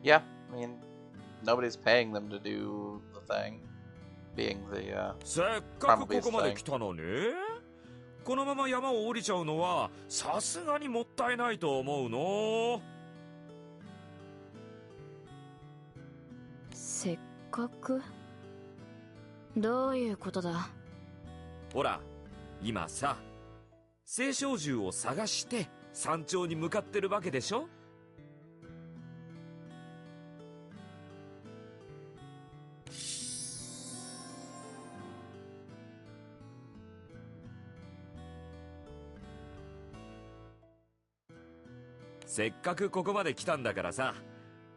Yeah, I mean, nobody's paying them to do the thing. being the せっかくここまで来たのに、このまま山を降りちゃうのはさすがにもったいないと思うの。せっかくどういうことだ。ほら今さ、青少獣を探して山頂に向かってるわけでしょ。せっかくここまで来たんだからさ、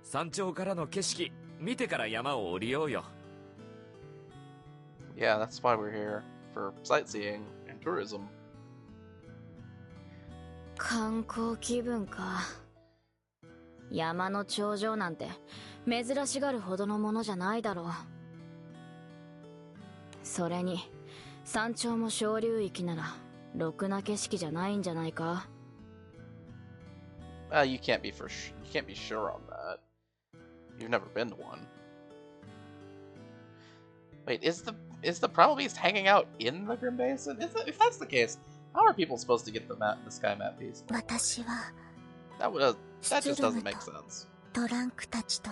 山頂からの景色見てから山を降りようよ。Yeah, that's why we're here, for sightseeing and tourism. 観光気分か。山の頂上なんて珍しがるほどのものじゃないだろう。それに山頂も小流域ならろくな景色じゃないんじゃないか。You can't be sure on that. You've never been to one. Wait, is the Primal Beast hanging out in the Grim Basin? If that's the case, how are people supposed to get the sky map piece? 私は That just doesn't make sense. ドランクたちと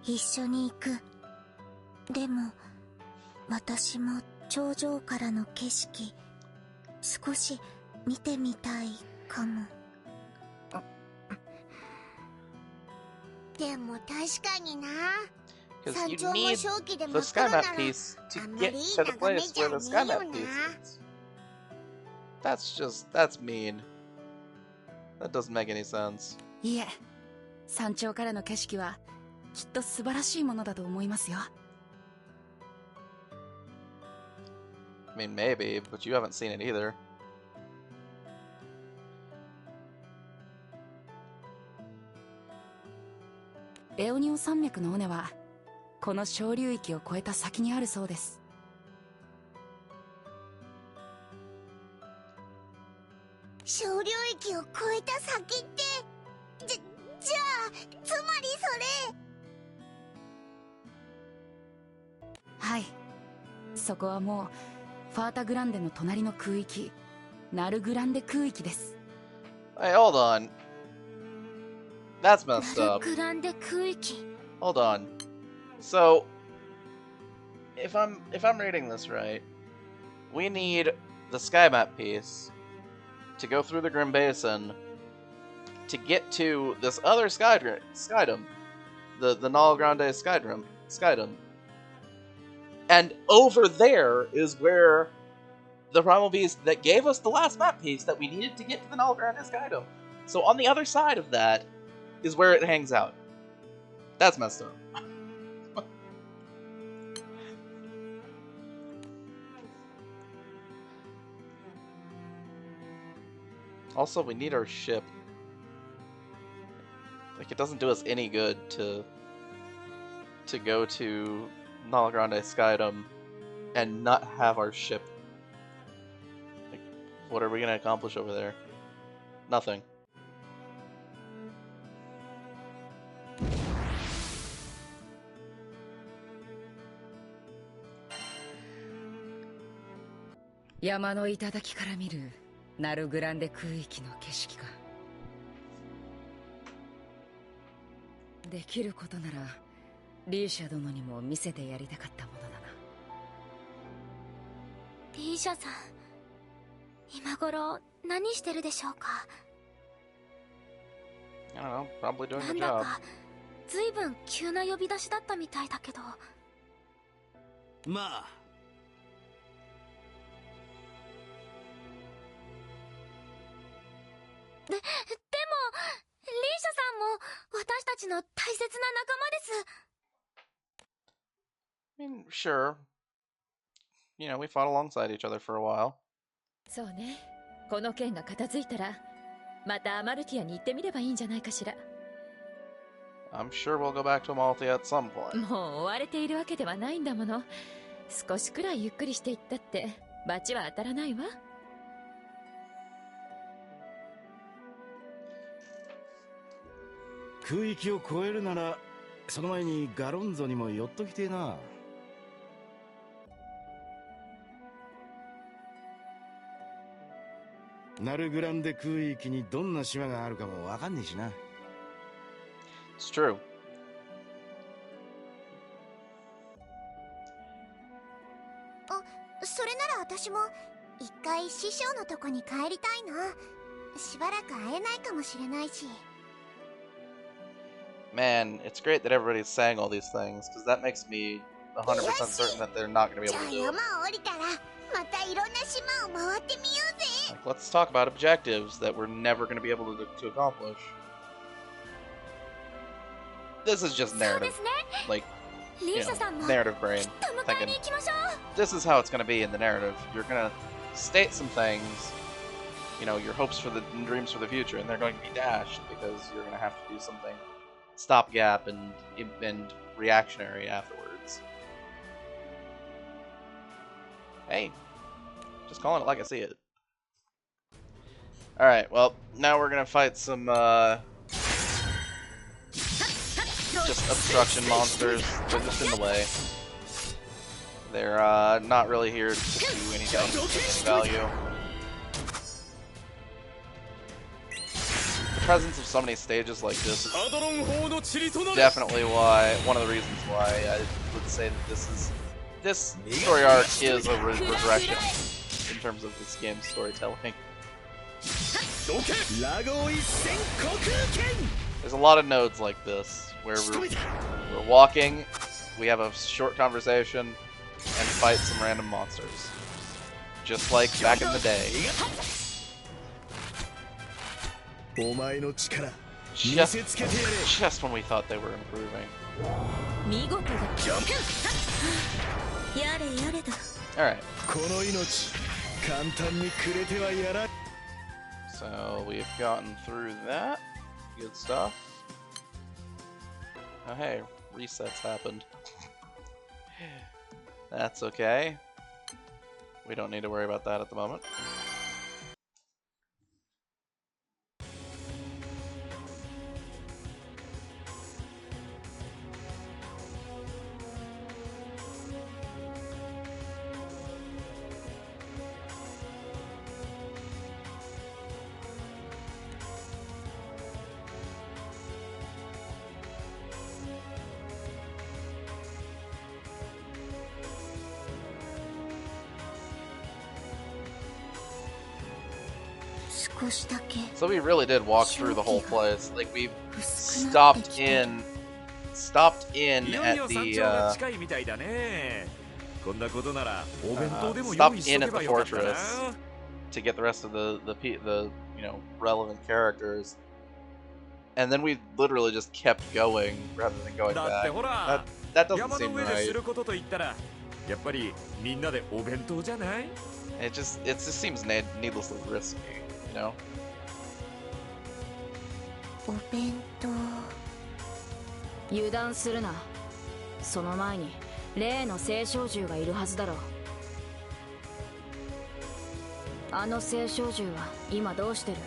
一緒に行く。でも私も頂上からの景色少し見てみたいかも。でも確かにな。 Because you need the sky map piece to get to the place where the sky map piece is. That's mean. That doesn't make any sense. いえ、山頂からの景色はきっと素晴らしいものだと思いますよ。I mean, maybe, but you haven't seen it either. レオニオ山脈の尾根はこの小流域を越えた先にあるそうです。小流域を越えた先ってじゃあつまりそれ。はい、そこはもうファータグランデの隣の空域、ナルグランデ空域です。Hey, hold on. That's messed up. グランデ空域。 Hold on. So, if I'm reading this right, we need the sky map piece to go through the Grim Basin to get to this other skydom, the Nal Grande skydom. And over there is where the Primal Beast that gave us the last map piece that we needed to get to the Nal Grande skydom. So on the other side of that is where it hangs out. That's messed up. Also, we need our ship. Like, it doesn't do us any good to go to Nal Grande Skydom and not have our ship. Like, what are we gonna accomplish over there? Nothing. Yamaの頂から見るナルグランデ空域の景色か。できることならリーシャ殿にも見せてやりたかったものだな。リーシャさん、今頃何してるでしょうか。 I don't know, probably doing な the んだ job. かずいぶん急な呼び出しだったみたいだけど。まあでもリーシャさんも私たちの大切な仲間です。 I mean, sure. You know, we fought alongside each other for a while. そうね、この件が片付いたらまたアマルティアに行ってみればいいんじゃないかしら。 I'm sure we'll go back to Amalthea at some point. もう追われているわけではないんだもの。少しくらいゆっくりしていったって罰は当たらないわ。空域を越えるならその前にガロンゾにも寄っときてえな。ナルグランデ空域にどんな島があるかもわかんねえしな。It's true. それなら私も一回師匠のとこに帰りたいな。しばらく会えないかもしれないし。Man, it's great that everybody's saying all these things, because that makes me 100% certain that they're not going to be able to do it. 山を降りたらまたいろんな島を回ってみようぜ。 Like, let's talk about objectives that we're never going to be able to accomplish. This is just narrative. Like, you know, narrative brain. Thinking, this is how it's going to be in the narrative. You're going to state some things, you know, your hopes for the dreams for the future, and they're going to be dashed because you're going to have to do something stopgap and reactionary afterwards. Hey, just calling it like I see it. Alright, well, now we're gonna fight some, just obstruction monsters. They're just in the way. They're, not really here to do anything of any value. The presence of so many stages like this is definitely one of the reasons why I would say that this story arc is a regression in terms of this game's storytelling. There's a lot of nodes like this where we're walking, we have a short conversation, and fight some random monsters, just like back in the day. Just when we thought they were improving. Alright. So we've gotten through that. Good stuff. Oh hey, resets happened. That's okay. We don't need to worry about that at the moment. So we really did walk through the whole place. Like we stopped in at the fortress to get the rest of the you know, relevant characters, and then we literally just kept going rather than going back. That doesn't seem right. It just seems needlessly risky, you know. お弁当。油断するな。その前に例の青少獣がいるはずだろう。あの青少獣は今どうしてる？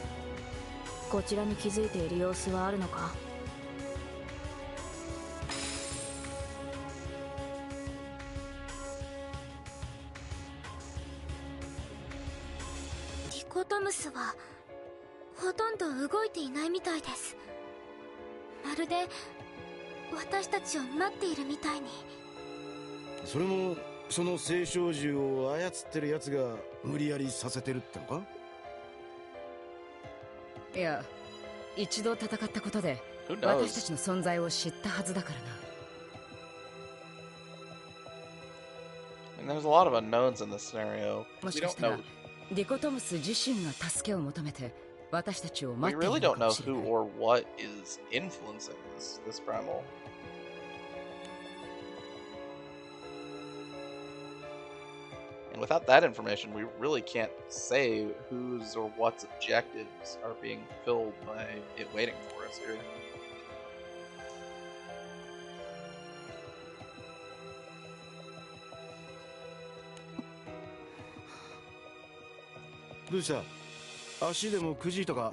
こちらに気づいている様子はあるのか？ディコトムスはほとんど動いていないみたいです。まるで私たちを待っているみたいに。それもその青少獣を操ってるやつが無理やりさせてるってのか？いや、一度戦ったことで私たちの存在を知ったはずだからな。And there's a lot of unknowns in this scenario. もしかしたらディコトムス自身が助けを求めて私たちを待っている We の really か don't も know しれない。 who or what is influencing this primal. And without that information, we really can't say whose or what's objectives are being fulfilled by it waiting for us here. What happened? 足でもくじいたか？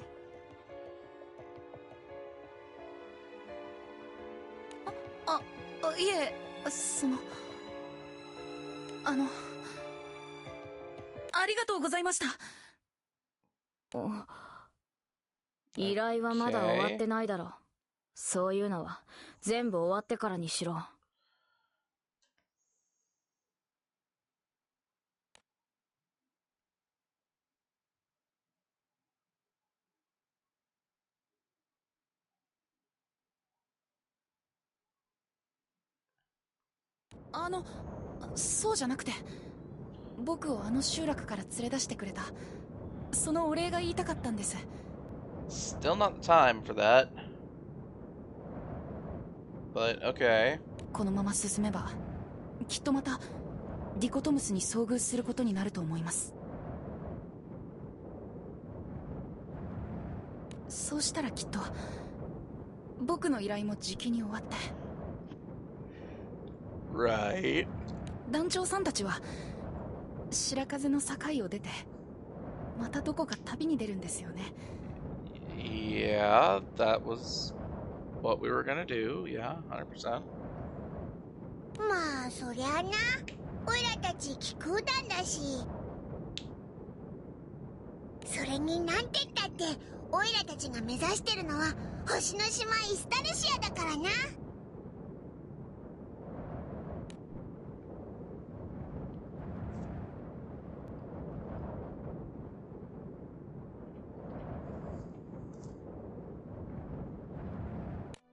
いえ、ありがとうございました。依頼はまだ終わってないだろう。そういうのは全部終わってからにしろ。そうじゃなくて、僕をあの集落から連れ出してくれた、そのお礼が言いたかったんです。Still not the time for that. But okay. このまま進めば、きっとまたディコトムスに遭遇することになると思います。そうしたらきっと僕の依頼もじきに終わって。Right. 団長さんたちは白風の境を出てまたどこか旅に出るんですよね。Yeah, that was what we were gonna do. Yeah, 100%. まあそりゃあな、オイラたち気空団だし。それになんてったってオイラたちが目指してるのは星の島イスタルシアだからな。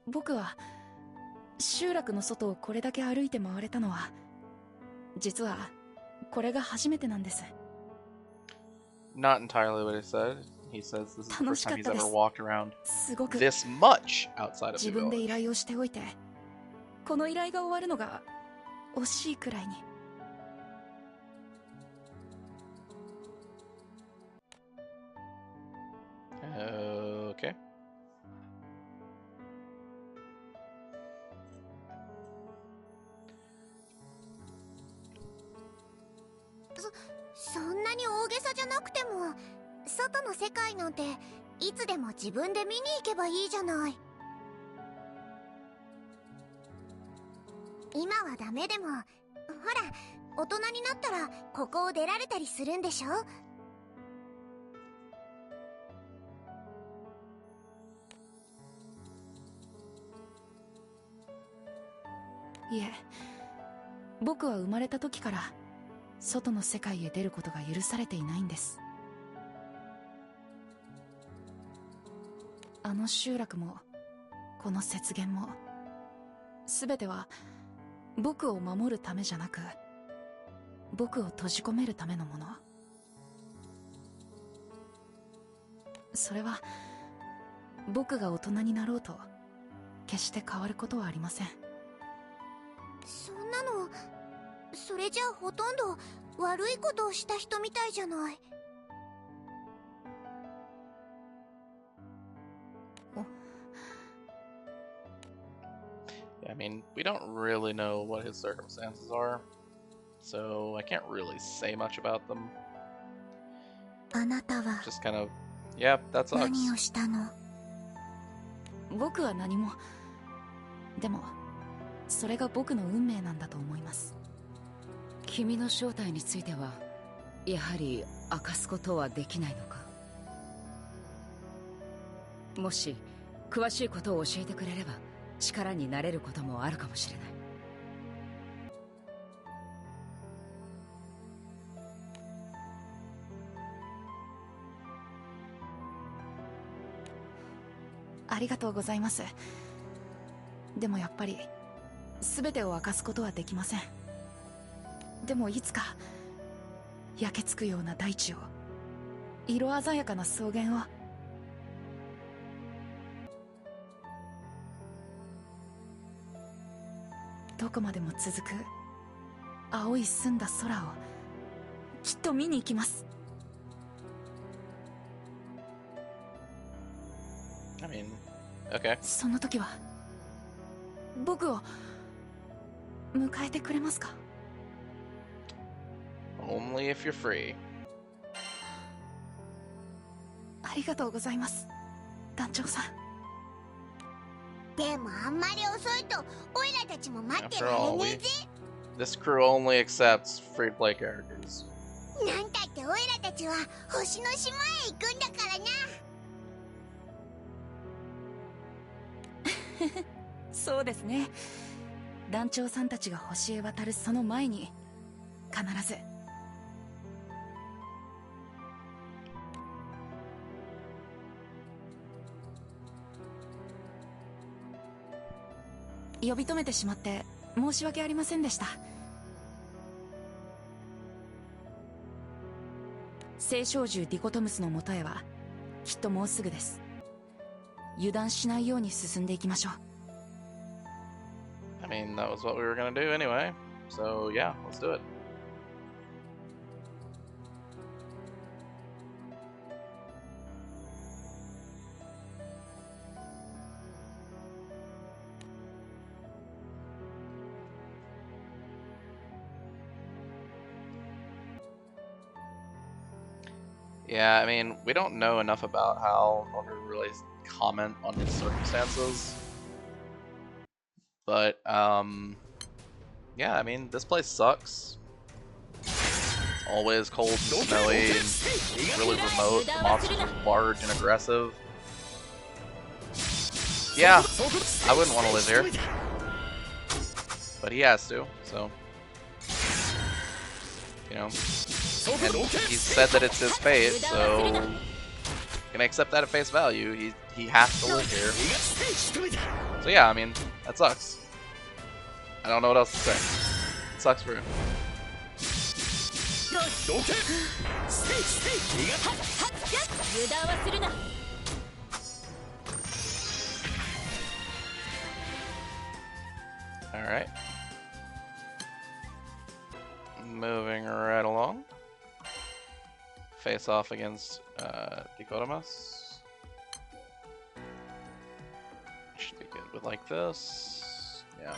僕は集落の外をこれだけ歩いて回れたのは、実はこれが初めてなんです。 Not entirely what he said. He says this is the first time he's ever walked around すごく this much outside of the 自分で依 village. 頼をしておいて、この依頼が終わるのが惜しいくらいに。Okay. そんなに大げさじゃなくても、外の世界なんていつでも自分で見に行けばいいじゃない。今はダメでも、ほら、大人になったらここを出られたりするんでしょ。いえ、僕は生まれた時から外の世界へ出ることが許されていないんです。あの集落もこの雪原も全ては僕を守るためじゃなく、僕を閉じ込めるためのもの。それは僕が大人になろうと決して変わることはありません。そんなの、それじゃあほとんど悪いことをした人みたいじゃない。I mean, we don't really know what his circumstances are, so I can't really say much about them. あなたは Just kind of, yeah, that sucks. 何をしたの？僕は何も。でもそれが僕の運命なんだと思います。君の正体についてはやはり明かすことはできないのか。もし詳しいことを教えてくれれば力になれることもあるかもしれない。ありがとうございます。でもやっぱり全てを明かすことはできません。でもいつか焼けつくような大地を、色鮮やかな草原を、どこまでも続く青い澄んだ空をきっと見に行きます。 I mean, okay. その時は僕を迎えてくれますか？ Only if you're free. ありがとうございます、団長さん。でもあんまり遅いとオイラたちも待ってら After れ all, ねえぜ。 this crew only accepts free-to-play characters. なんたってってオイラたちは星の島へ行くんだからな。そうですね。団長さんたちが星へ渡るその前に必ず。呼び止めてしまって申し訳ありませんでした。聖少獣ディコトムスのもとへはきっともうすぐです。油断しないように進んでいきましょう。I mean, that was what we were gonna do anyway. So yeah, let's do it. Yeah, I mean, we don't know enough about how in order to really comment on his circumstances. But, yeah, I mean, this place sucks. It's always cold and snowy and really remote. The monsters are large and aggressive. Yeah, I wouldn't want to live here. But he has to, so. You know. And he said that it's his fate, so gonna accept that at face value. He has to live here. So yeah, I mean, that sucks. I don't know what else to say. It sucks for him. Alright. Moving right along. Face off against Dykotomus. Should be good with like this. Yeah.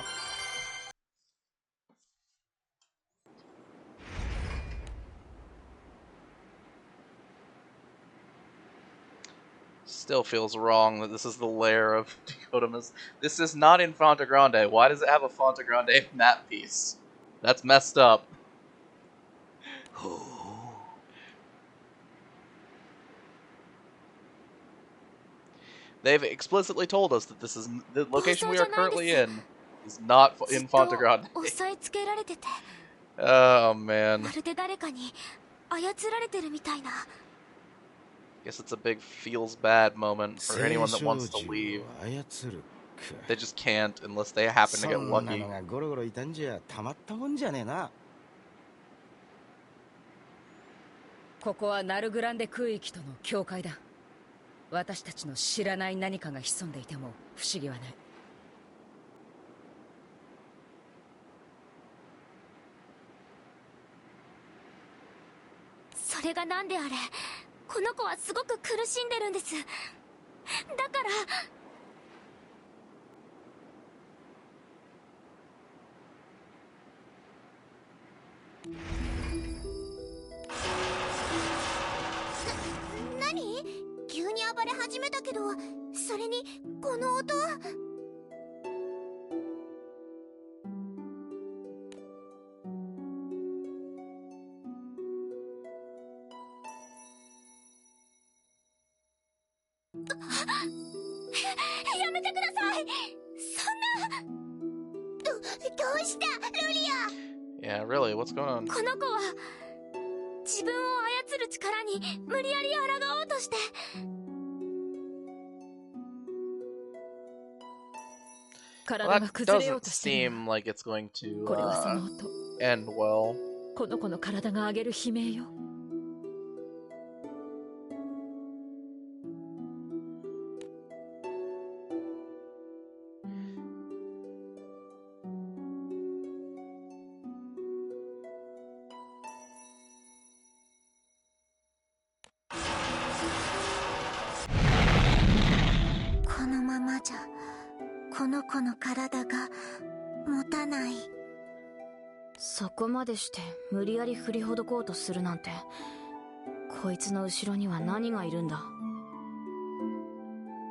Still feels wrong that this is the lair of Dykotomus. This is not in Fonte Grande. Why does it have a Fonte Grande map piece? That's messed up. They've explicitly told us that this is the location we are currently in is not in Fonte Grande. Oh man. Guess it's a big feels bad moment for anyone that wants to leave. They just can't unless they happen to get lucky. ここはナルグランデ空域との境界だ。私たちの知らない何かが潜んでいても不思議はない。それがなんであれ、この子はすごく苦しんでるんです。だから。何？急に暴れ始めたけど、それにこの音。やめてください。そんな。どうしたルリア。 Yeah, really, what's going on? この子は自分を操る力に無理やり抗おうとして。Well, that doesn't seem like it's going to end well. この子の体が上げる悲鳴よ。このままじゃこの子の体が持たない。そこまでして無理やり振りほどこうとするなんて、こいつの後ろには何がいるんだ。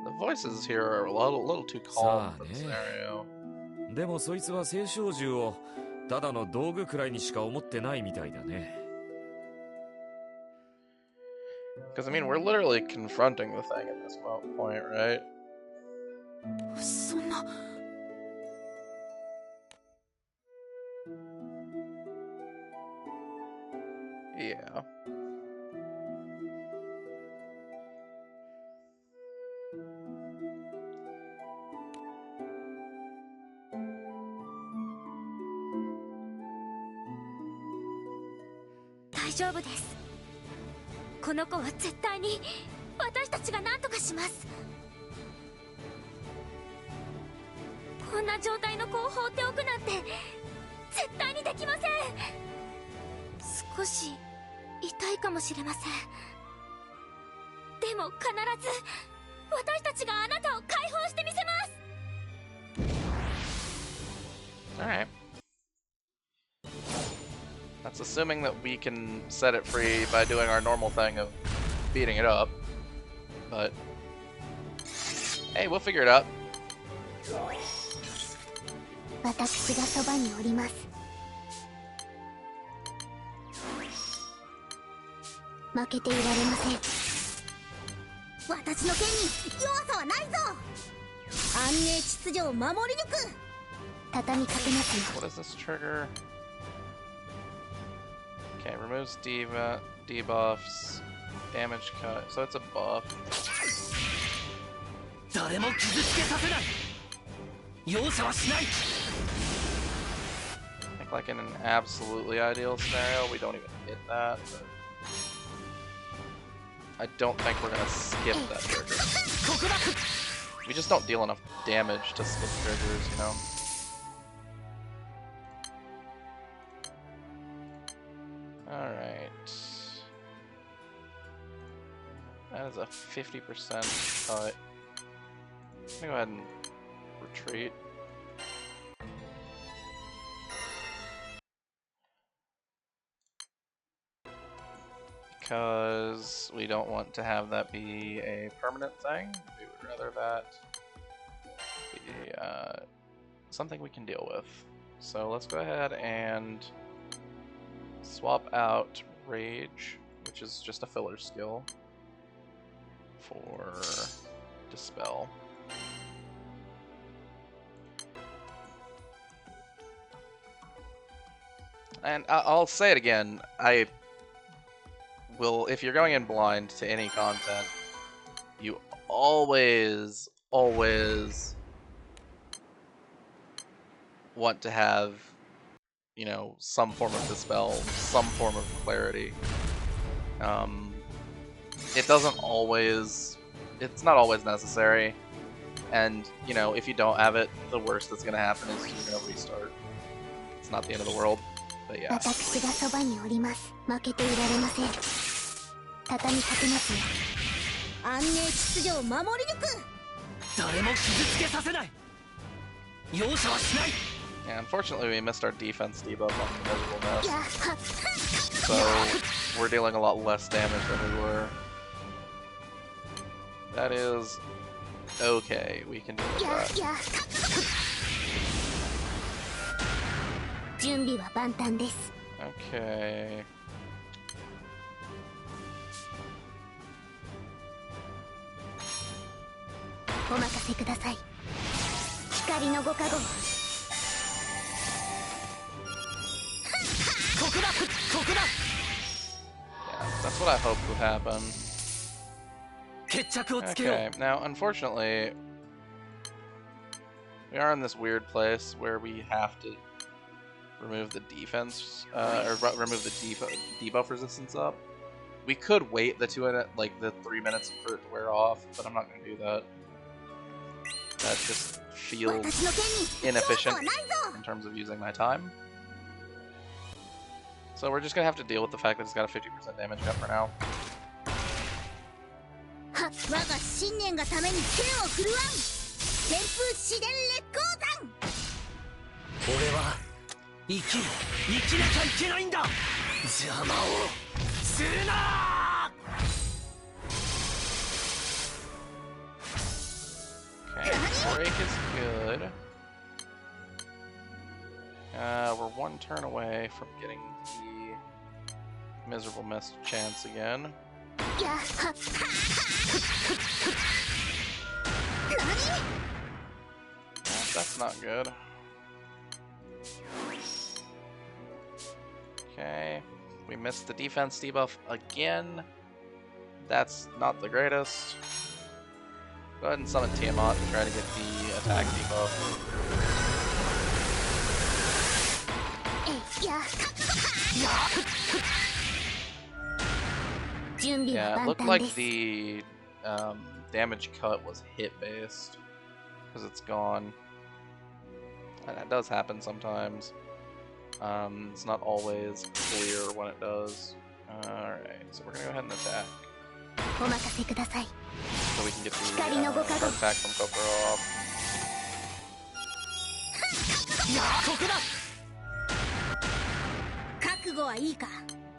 The voices here are a little too calm for the scenario. でもそいつは聖少獣をただの道具くらいにしか思ってないみたいだね。Because, I mean, we're literally confronting the thing at this point, right? そんな Yeah. Daijoubu desu. この子は絶対に私たちが何とかします。こんな状態の子を放っておくなんて絶対にできません。少し痛いかもしれません。でも必ず私たちがあなたを解放してみせます。 Alright. That's assuming that we can set it free by doing our normal thing of beating it up. But hey, we'll figure it out. 私がそばにおります。負けていられません。私の剣に弱さはないぞ。安寧秩序を守り抜く。畳みかけますよ。 What is this trigger? Okay, removes debuffs, damage cut. So it's a buff. 誰も傷つけさせない。容赦はしない。 I think like in an absolutely ideal scenario, we don't even hit that. But I don't think we're gonna skip that trigger. We just don't deal enough damage to skip triggers, you know? Alright. That is a 50% cut. I'm gonna go ahead and retreat. Because we don't want to have that be a permanent thing. We would rather that be something we can deal with. So let's go ahead and swap out Rage, which is just a filler skill, for Dispel. And I'll say it again, if you're going in blind to any content, you always want to have, you know, some form of dispel, some form of clarity. It doesn't always, it's not always necessary, and, you know, if you don't have it, the worst that's gonna happen is you're gonna restart. It's not the end of the world, but yeah. 私がそばにおります。負けていられません。畳みかけますよ。安寧秩序を守り抜く。誰も傷つけさせない。容赦はしない。 Yeah, unfortunately we missed our defense debuff on the miserable mist. So we're dealing a lot less damage than we were. That is okay, we can deal with that. 準備は万端です。 Okay. お任せください。光のご加護。 Yeah, that's what I hoped would happen. Okay, now unfortunately, we are in this weird place where we have to remove the defense, or remove the debuff resistance up. We could wait the 3 minutes for it to wear off, but I'm not going to do that. That just feels inefficient in terms of using my time. So we're just gonna have to deal with the fact that it's got a 50% damage cut for now. 我が信念がために手を振るわん。旋風試練烈光弾。俺は生きなきゃいけないんだ。邪魔をするな。 Okay, break is good. We're one turn away from getting the Miserable Mist chance again. やはっ That's not good. Okay, we missed the defense debuff again. That's not the greatest. Go ahead and summon Tiamat to try to get the attack debuff. Yeah, it looked like the damage cut was hit based because it's gone. And that does happen sometimes. It's not always clear when it does. Alright, so we're gonna go ahead and attack. So we can get the heart attack from Kokoro off.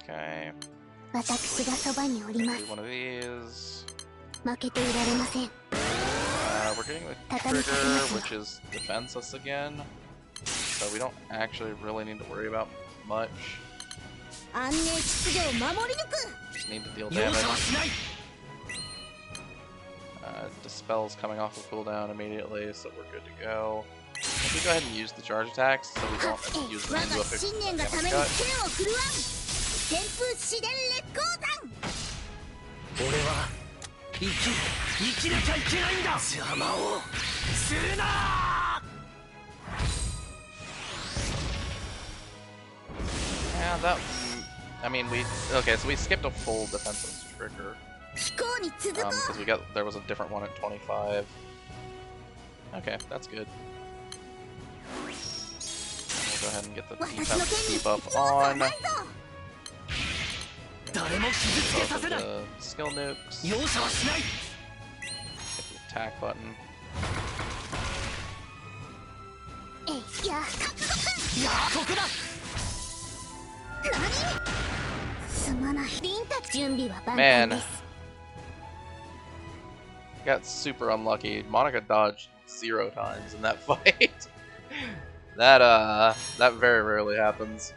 Okay. Do one of these. We're getting the trigger, which is defenseless again. So we don't actually really need to worry about much. Just need to deal damage. Dispel's coming off of cooldown immediately, so we're good to go. If we go ahead and use the charge attacks, so we don't use them into a fixed damage cut. Yeah, that. I mean, okay, so we skipped a full defensive trigger. Because there was a different one at 25. Okay, that's good. We'll go ahead and get the defense debuff on. Both of the skill nukes. Hit the attack button. Man, got super unlucky. Monica dodged 0 times in that fight. That very rarely happens.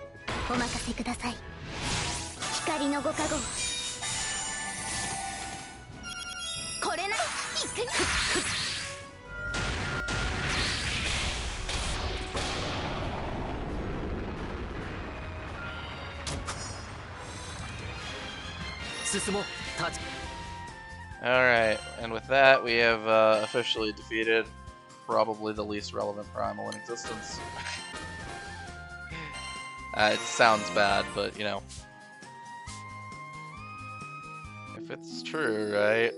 Alright, and with that, we have officially defeated probably the least relevant primal in existence. It sounds bad, but you know. If it's true, right?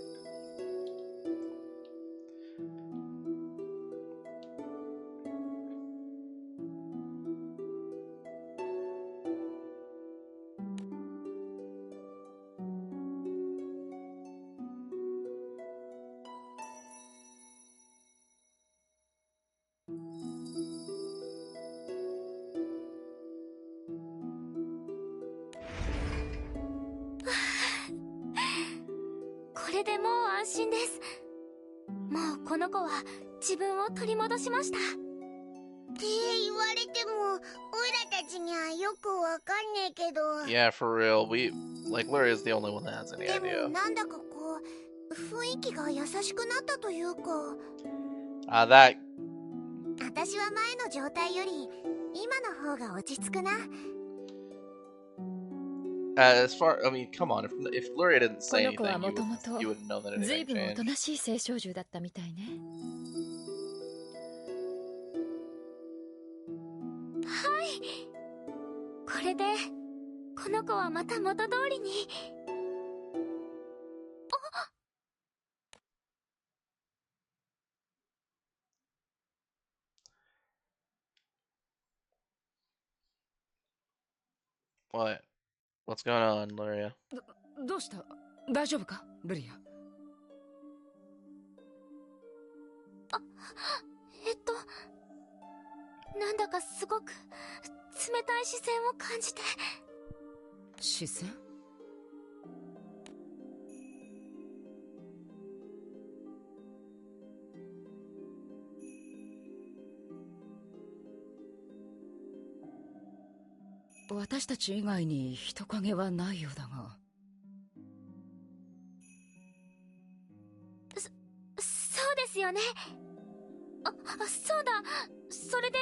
Yeah, for real. Luria's the only one that has any idea. That. As far, I mean, come on. If Luria didn't say anything, you wouldn't know that anything changed. What? What's going on, Luria? どうした？大丈夫か、ルリア？なんだかすごく冷たい視線を感じて。視線？私たち以外に人影はないようだが。そうだ。それで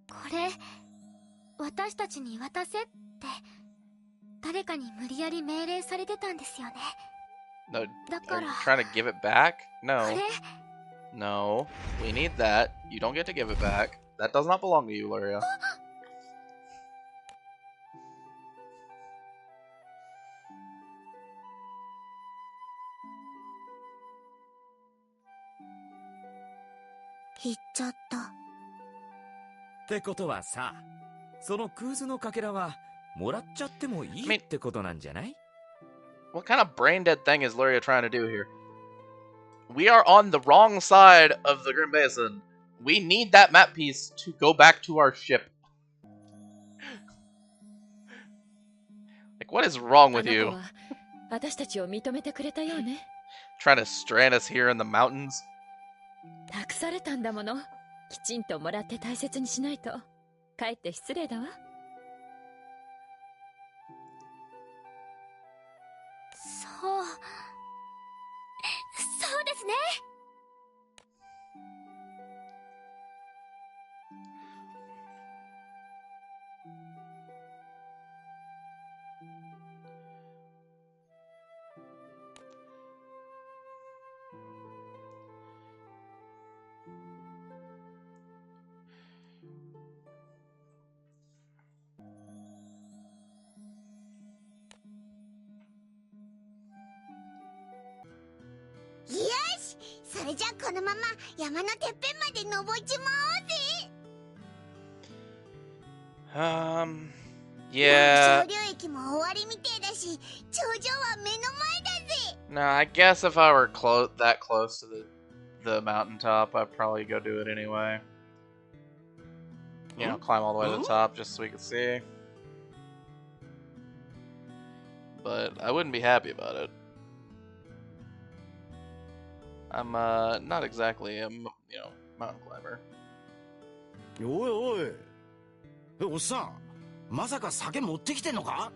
これ私たちに渡せって誰かに無理やり命令されてたんですよね。 No, だ are か you ら trying to give it back? こ No. れ No. We need that. You don't get to give it back. That does not belong to you, Luria. 言っちゃった。ってことはさ、そのクーズのかけらはもらっちゃってもいいってことなんじゃない？ What kind of brain dead thing is Luria trying to do here? We are on the wrong side of the Grim Basin. We need that map piece to go back to our ship. Like, what is wrong with you? 私たちを認めてくれたようね。 Trying to strand us here in the mountains? 託されたんだもの。きちんともらって大切にしないとかえって失礼だわ。そうですね。よし、それじゃあこのまま山のてっぺんまで登っちまおうぜ。Yeah. 昇竜駅も終わりみてえだし、頂上は目の前だぜ。No, I guess if I were that close to the mountaintop, I'd probably go do it anyway. You know, climb all the way to the top just so we could see. But I wouldn't be happy about it. I'm not exactly a mountain climber. おいおい。おっさん、まさか酒持ってきてんのか？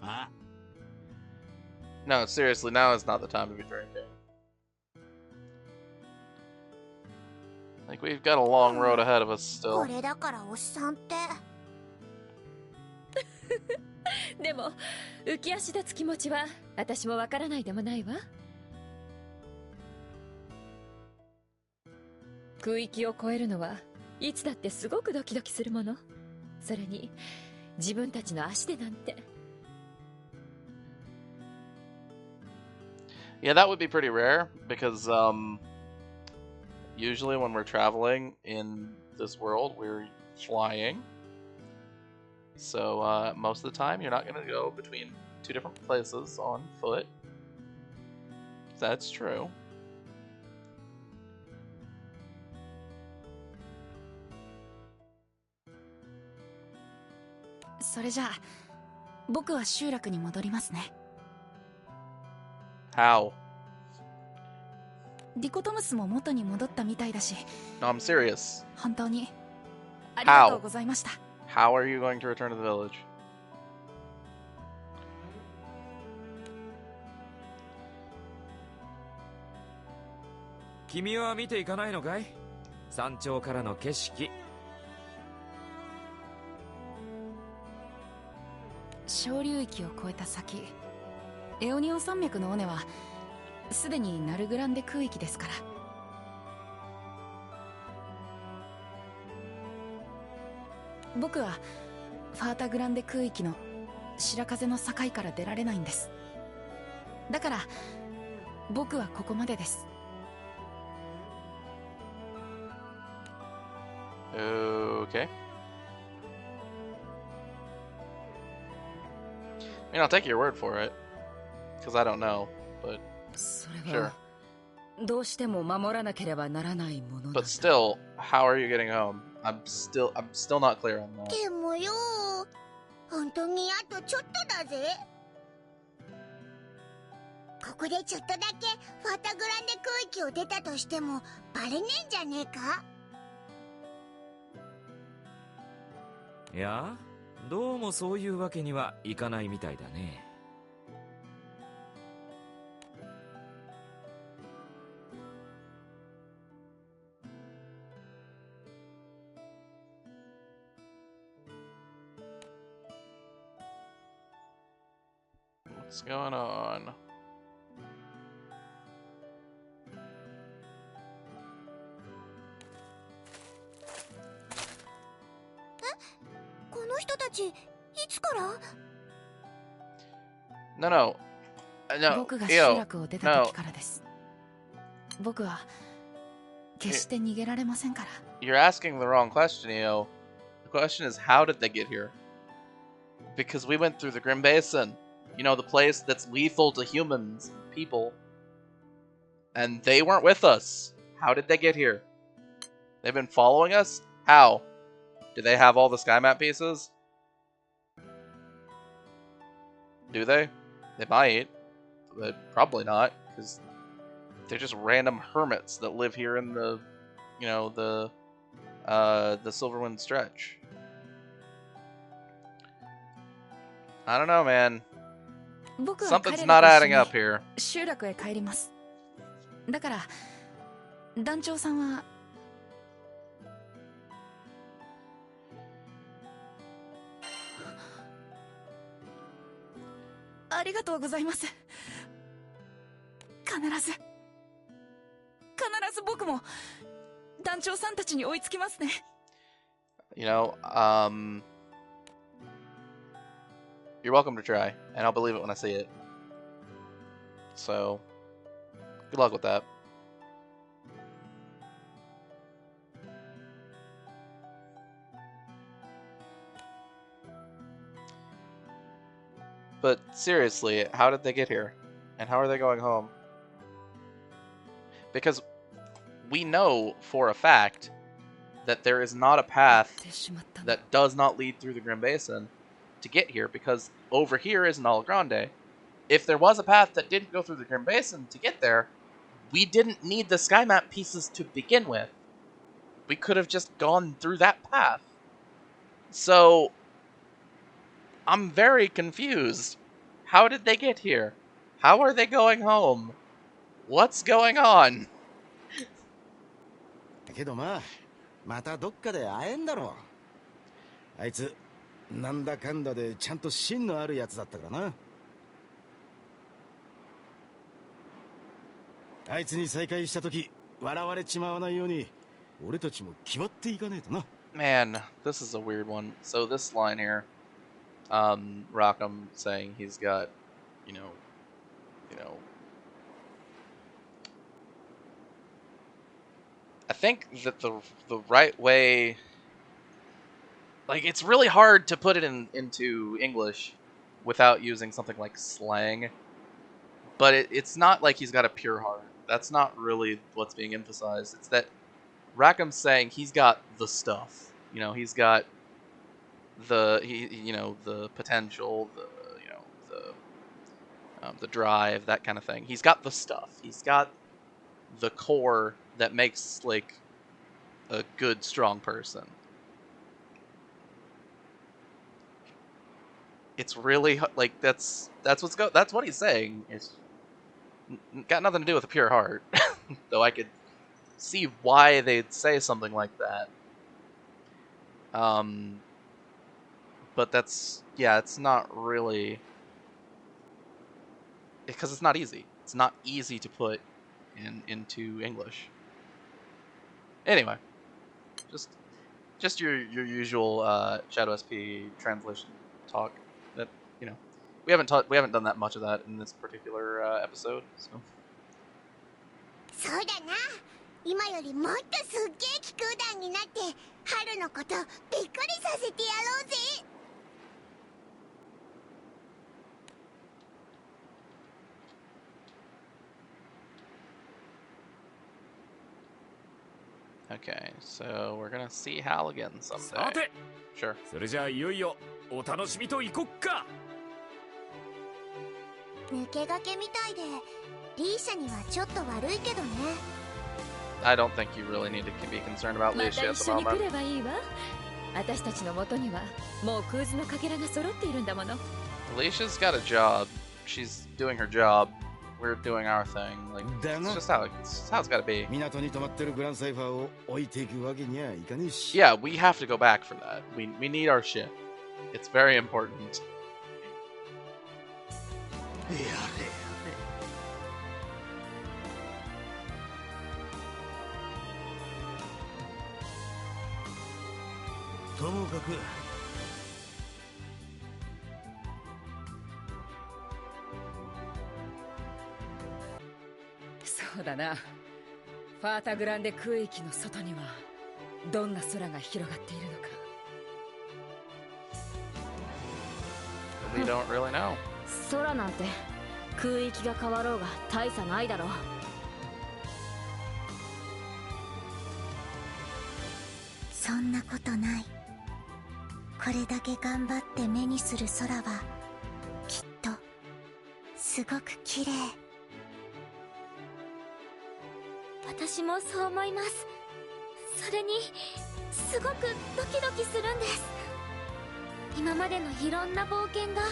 あ？ No, seriously, now is not the time to be drinking. Like, we've got a long road ahead of us still. これだからおっさんって。でも浮き足立つ気持ちは私もわからないでもないわ。空域を越えるのはいつだってすごくドキドキするもの。それに自分たちの足でなんて。Yeah, that would be pretty rare because usually when we're traveling in this world, we're flying. So most of the time, you're not going to go between two different places on foot. That's true. それじゃあ僕は集落に戻りますね。 How? ディコトムスも元に戻ったみたいだし。 No, I'm serious. 本当にありがとうございました。 How are you going to return to the village? 君は見ていかないのかい？山頂からの景色。昇竜域を越えた先、エオニオン山脈の尾根はすでにナルグランデ空域ですから。僕はファータグランデ空域の白風の境から出られないんです。だから僕はここまでです。 Okay. I mean, I'll take your word for it, because I don't know, but それはどうしても守らなければならないものだ。 But still, how are you getting home? I'm still not clear on that. でもよ、本当にあとちょっとだぜ。ここでちょっとだけファタグランデ空域を出たとしてもバレねえんじゃねえか？いや、どうもそういうわけにはいかないみたいだね。What's going on? この人たちいつから？ No, no. No, 僕が集 Io, 落を出た no. 時からです。僕は決して逃げられませんから。 You're asking the wrong question, Io. The question is, how did they get here? Because we went through the Grim Basin. You know, the place that's lethal to humans, people. And they weren't with us. How did they get here? They've been following us? How? Do they have all the sky map pieces? Do they? They might. But probably not, because they're just random hermits that live here in the, you know, the Silverwind stretch. I don't know, man. Something's not adding up here. 集落へ帰ります。だから団長さんはありがとうございます。必ず僕も団長さんたちに追いつきますね。You know, you're welcome to try, and I'll believe it when I see it. So, good luck with that. But seriously, how did they get here? And how are they going home? Because we know for a fact that there is not a path that does not lead through the Grim Basin to get here, because over here is Null Grande. If there was a path that didn't go through the Grim Basin to get there, we didn't need the sky map pieces to begin with. We could have just gone through that path. So, I'm very confused. How did they get here? How are they going home? What's going on? けどまあ、またどっかで会えんだろう。あいつなんだかんだでちゃんと芯のあるやつだったからな。あいつに再会した時笑われちまわないように俺たちも決まっていかねえとな。 Man, this is a weird one. So this line here, Rockham saying he's got, you know, I think that the right way, like, it's really hard to put it into English without using something like slang, but it's not like he's got a pure heart. That's not really what's being emphasized. It's that Rackham's saying he's got the stuff. You know, he's got the potential, the drive, that kind of thing. He's got the stuff. He's got the core that makes, like, a good, strong person. It's really like that's what he's saying. It's got nothing to do with a pure heart, though I could see why they'd say something like that. But that's, yeah, it's not really, because it's not easy. It's not easy to put into English. Anyway, just your usual Shadow SP translation talk. That, you know, we haven't done that much of that in this particular episode. So. そうだな。今よりもっとすっげえ気空団になって春のことびっくりさせてやろうぜ。 Okay, so we're gonna see Hal again someday. Sure. それじゃあいよいよお楽しみといこっか。抜け駆けみたいでリーシャにはちょっと悪いけどね。 I don't think you really need to be concerned about ま Leisha た at 一 the 緒に来 moment. ればいいわ。私たちの元にはもうクーズのかけらが揃っているんだもの。 Leisha's got a job. She's doing her job. We're doing our thing. Like, it's just how it's gotta be. 港に泊まってるグランサイファーを置いていくわけにはいかねえし。 Yeah, we have to go back for that. We need our ship. It's very important. やれやれ。ともかくそうだな。ファータグランデ空域の外にはどんな空が広がっているのか。 We don't really know. 空なんて空域が変わろうが大差ないだろう。そんなことない。これだけ頑張って目にする空はきっとすごく綺麗。私もそう思います。それにすごくドキドキするんです。今までのいろんな冒険が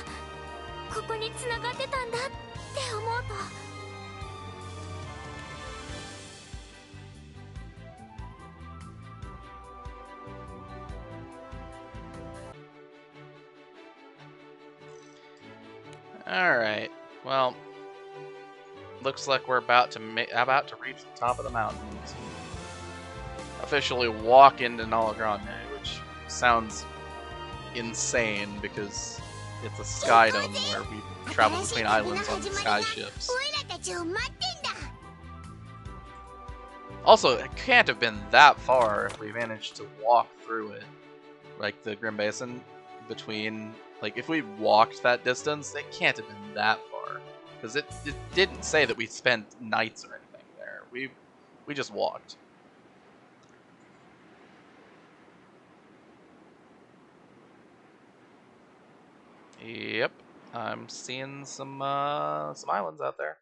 ここに繋がってたんだって思うと。Alright, well, looks like we're about to reach the top of the mountain. Officially walk into Nala Grande, which sounds insane because it's a sky dome where we travel between islands on sky ships. Also, it can't have been that far if we managed to walk through it. Like the Grim Basin between... Like, if we walked that distance, it can't have been that far. Because it didn't say that we spent nights or anything there. We just walked. Yep. I'm seeing some islands out there.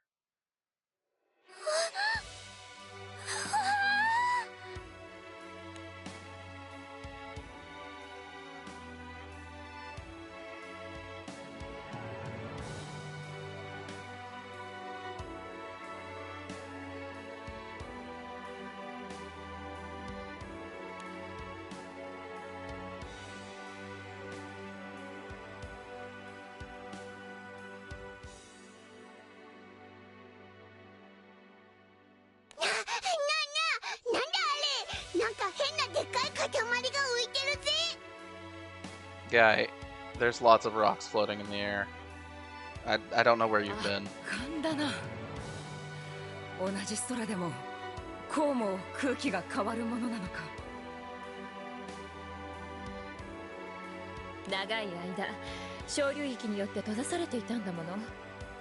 Guy, there's lots of rocks floating in the air. I don't know where you've been. 浮かんだな。同じ空でもこうも空気が変わるものなのか。長い間小流域によって閉ざされていたんだもの。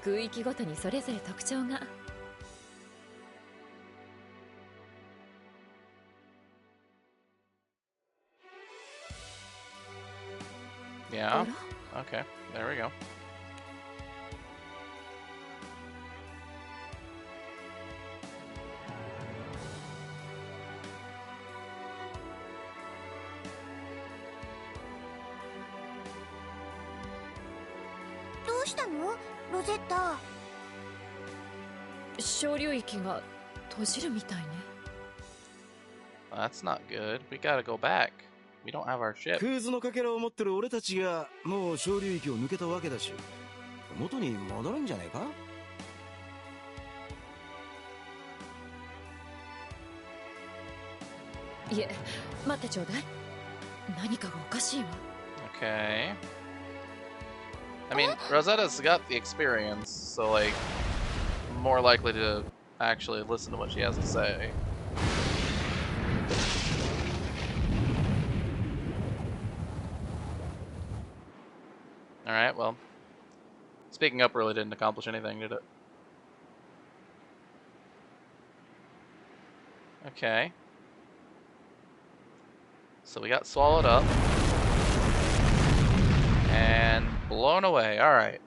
空域ごとにそれぞれ特徴が。Yeah. Okay. There we go. What happened, Rosetta? 小流域が閉じるみたいね。That's not good. We gotta go back. We don't have our ship. クーズのかけらを持ってる俺たちがもう小流域を抜けたわけだし、元に戻るんじゃねえか？いえ、待ってちょうだい。何かがおかしいわ。Okay. I mean, Rosetta's got the experience, so like, more likely to actually listen to what she has to say. Alright, well, speaking up really didn't accomplish anything, did it? Okay. So we got swallowed up. And blown away. Alright.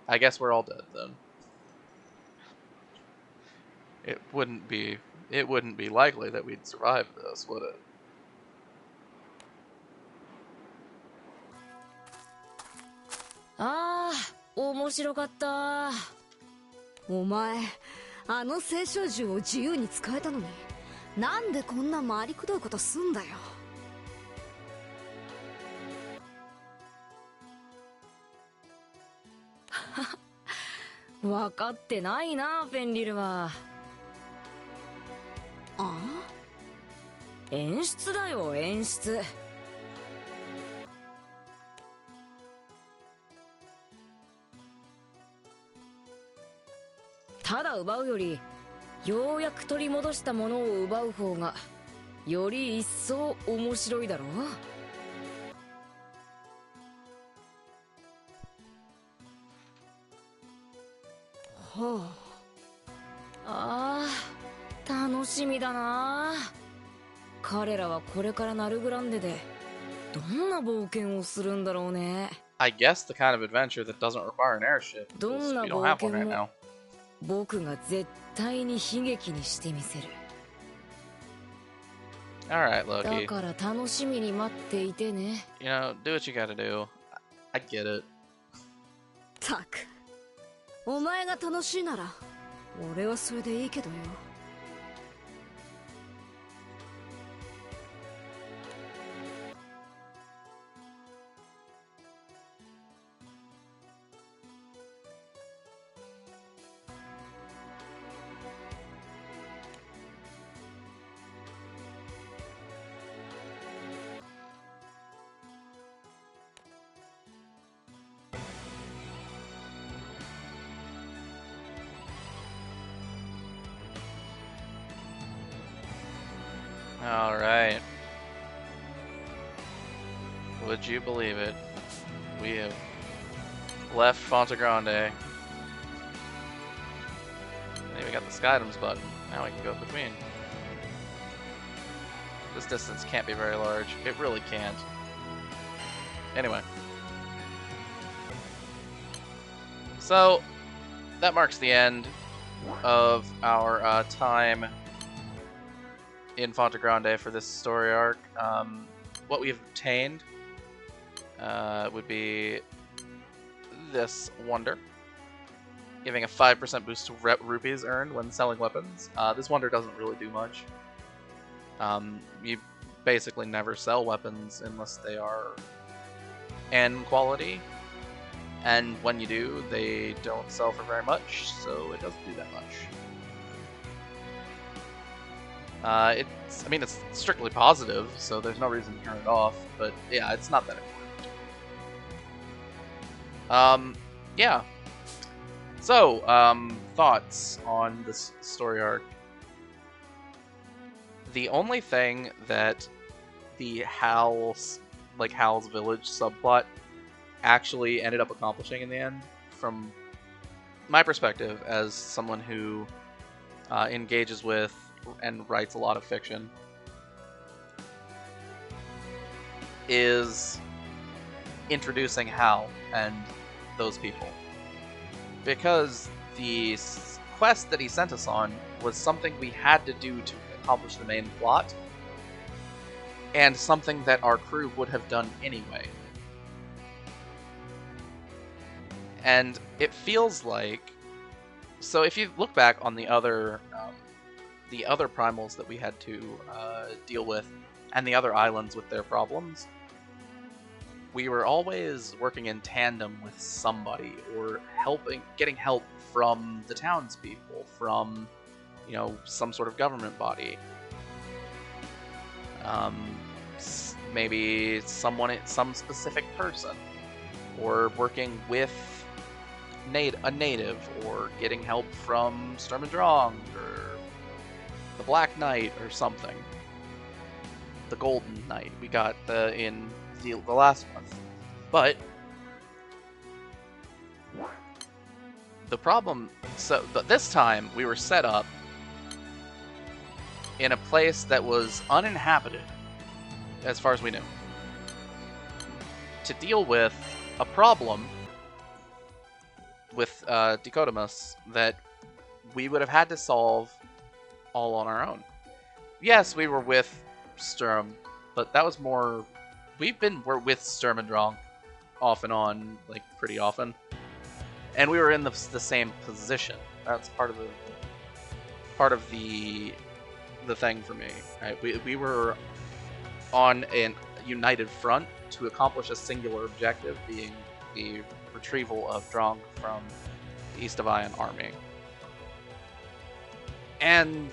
I guess we're all dead then. It wouldn't be likely that we'd survive this, would it?ああ、面白かった。お前、あの青少銃を自由に使えたのに、なんでこんな回りくどいことすんだよ。分かってないな、フェンリルは。あ？演出だよ、演出。ただ奪うより、ようやく取り戻したものを奪う方がより一層面白いだろう。はああ、楽しみだな。彼らはこれからナルグランデでどんな冒険をするんだろうね。I guess the kind of adventure that doesn't require an airship. どんな We don't 冒 have one 険 right も now. 僕が絶対に悲劇にしてみせる。Alright, だ Loki. から楽しみに待っていてね。You know, do what you gotta do. I get it. たく、お前が楽しいなら俺はそれでいいけどよ。Alright. Would you believe it? We have left Fonte Grande. Then we got the Skydoms button. Now we can go between. This distance can't be very large. It really can't. Anyway. So, that marks the end of our time in Fonte Grande for this story arc. What we've obtained would be this wonder, giving a 5% boost to rupees earned when selling weapons. This wonder doesn't really do much. You basically never sell weapons unless they are N quality, and when you do, they don't sell for very much, so it doesn't do that much. It's strictly positive, so there's no reason to turn it off, but yeah, it's not that important. Yeah. So, thoughts on this story arc? The only thing that the Hal's village subplot actually ended up accomplishing in the end, from my perspective as someone who engages with and writes a lot of fiction, is introducing Hal and those people. Because the quest that he sent us on was something we had to do to accomplish the main plot, and something that our crew would have done anyway. And it feels like... So if you look back on the other primals that we had to deal with, and the other islands with their problems, we were always working in tandem with somebody, or getting help from the townspeople, from, some sort of government body. Maybe some specific person, or working with a native, or getting help from Sturm and Drang, or the Black Knight, or something. The Golden Knight we got in the last month. But the problem, but this time we were set up in a place that was uninhabited, as far as we knew, to deal with a problem with Dykotomus that we would have had to solve all on our own. Yes, we were with Sturm, but that was more... We're with Sturm and Drang off and on, like, pretty often. And we were in the same position. That's part of the thing for me. Right? We were on a united front to accomplish a singular objective, being the retrieval of Drang from the Istavaion Army. And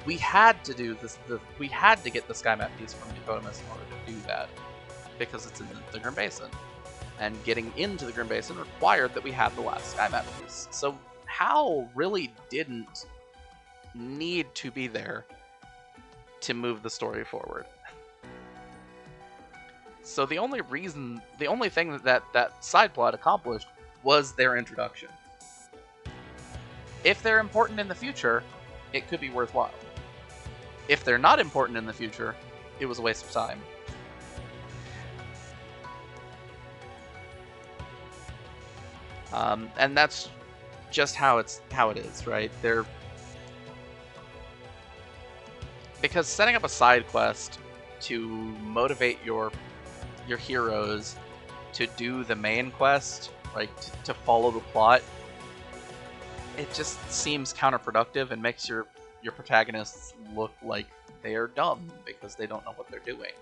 we had to do this. We had to get the sky map piece from Dykotomus in order to do that, because it's in the Grim Basin, and getting into the Grim Basin required that we have the last sky map piece. So Hal really didn't need to be there to move the story forward. So the only thing that side plot accomplished was their introduction. If they're important in the future, it could be worthwhile. If they're not important in the future, it was a waste of time. And that's just how it is, right? Because setting up a side quest to motivate your heroes to do the main quest, like to follow the plot, it just seems counterproductive and makes your protagonists look like they are dumb because they don't know what they're doing.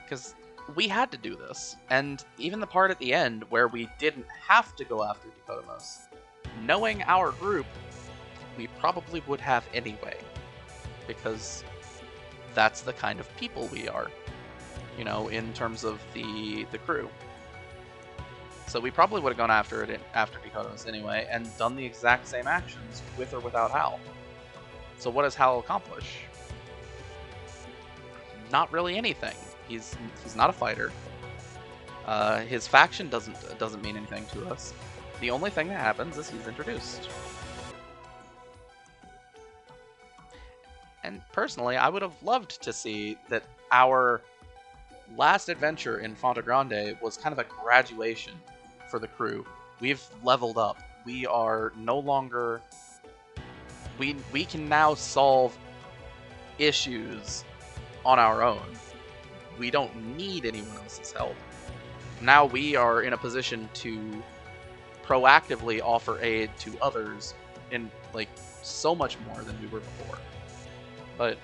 Because we had to do this, and even the part at the end where we didn't have to go after Dykotomus, knowing our group, we probably would have anyway, because that's the kind of people we are, you know, in terms of the crew. So we probably would have gone after it after Dykotomus anyway, and done the exact same actions with or without Hal. So what does Hal accomplish? Not really anything. He's not a fighter. His faction doesn't mean anything to us. The only thing that happens is he's introduced. And personally, I would have loved to see that our last adventure in Fonte Grande was kind of a graduation for the crew. We've leveled up. We are no longer... We can now solve issues on our own. We don't need anyone else's help. Now we are in a position to proactively offer aid to others in, like, so much more than we were before. But,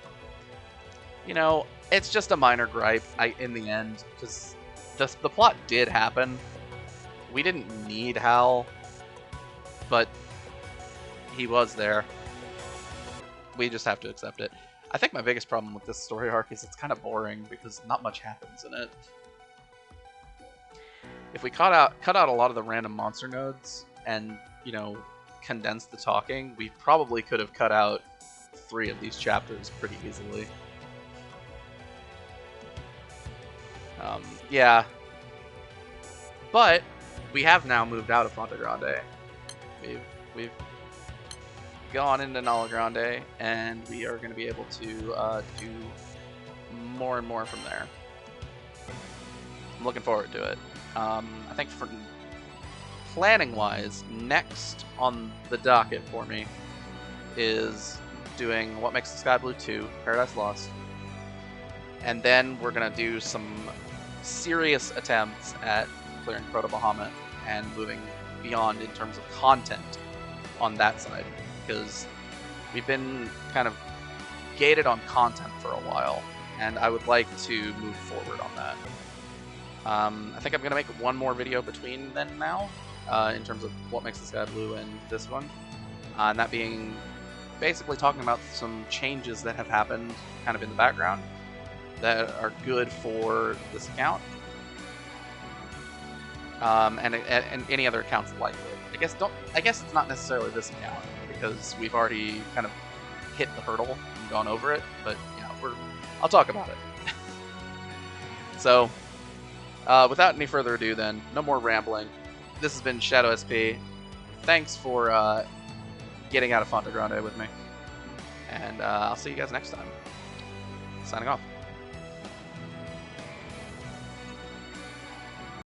you know, it's just a minor gripe in the end, because the plot did happen. We didn't need Hal, but he was there. We just have to accept it. I think my biggest problem with this story arc is it's kind of boring because not much happens in it. If we cut out a lot of the random monster nodes and, you know, condense the talking, we probably could have cut out 3 of these chapters pretty easily. Yeah. But we have now moved out of Fonte Grande. We've gone into Nala Grande, and we are going to be able to do more and more from there. I'm looking forward to it. I think for planning-wise, next on the docket for me is doing What Makes the Sky Blue 2, Paradise Lost. And then we're going to do some serious attempts at clearing Proto Bahamut and moving beyond in terms of content on that side. Because we've been kind of gated on content for a while, and I would like to move forward on that. I think I'm going to make one more video between then and now, in terms of What Makes the Sky Blue and this one. And that being basically talking about some changes that have happened kind of in the background that are good for this account. And any other accounts like it. I guess it's not necessarily this account, because we've already kind of hit the hurdle and gone over it, but you know, I'll talk about it. So, without any further ado then, no more rambling. This has been Shadow SP. Thanks for getting out of Fonte Grande with me. And I'll see you guys next time. Signing off.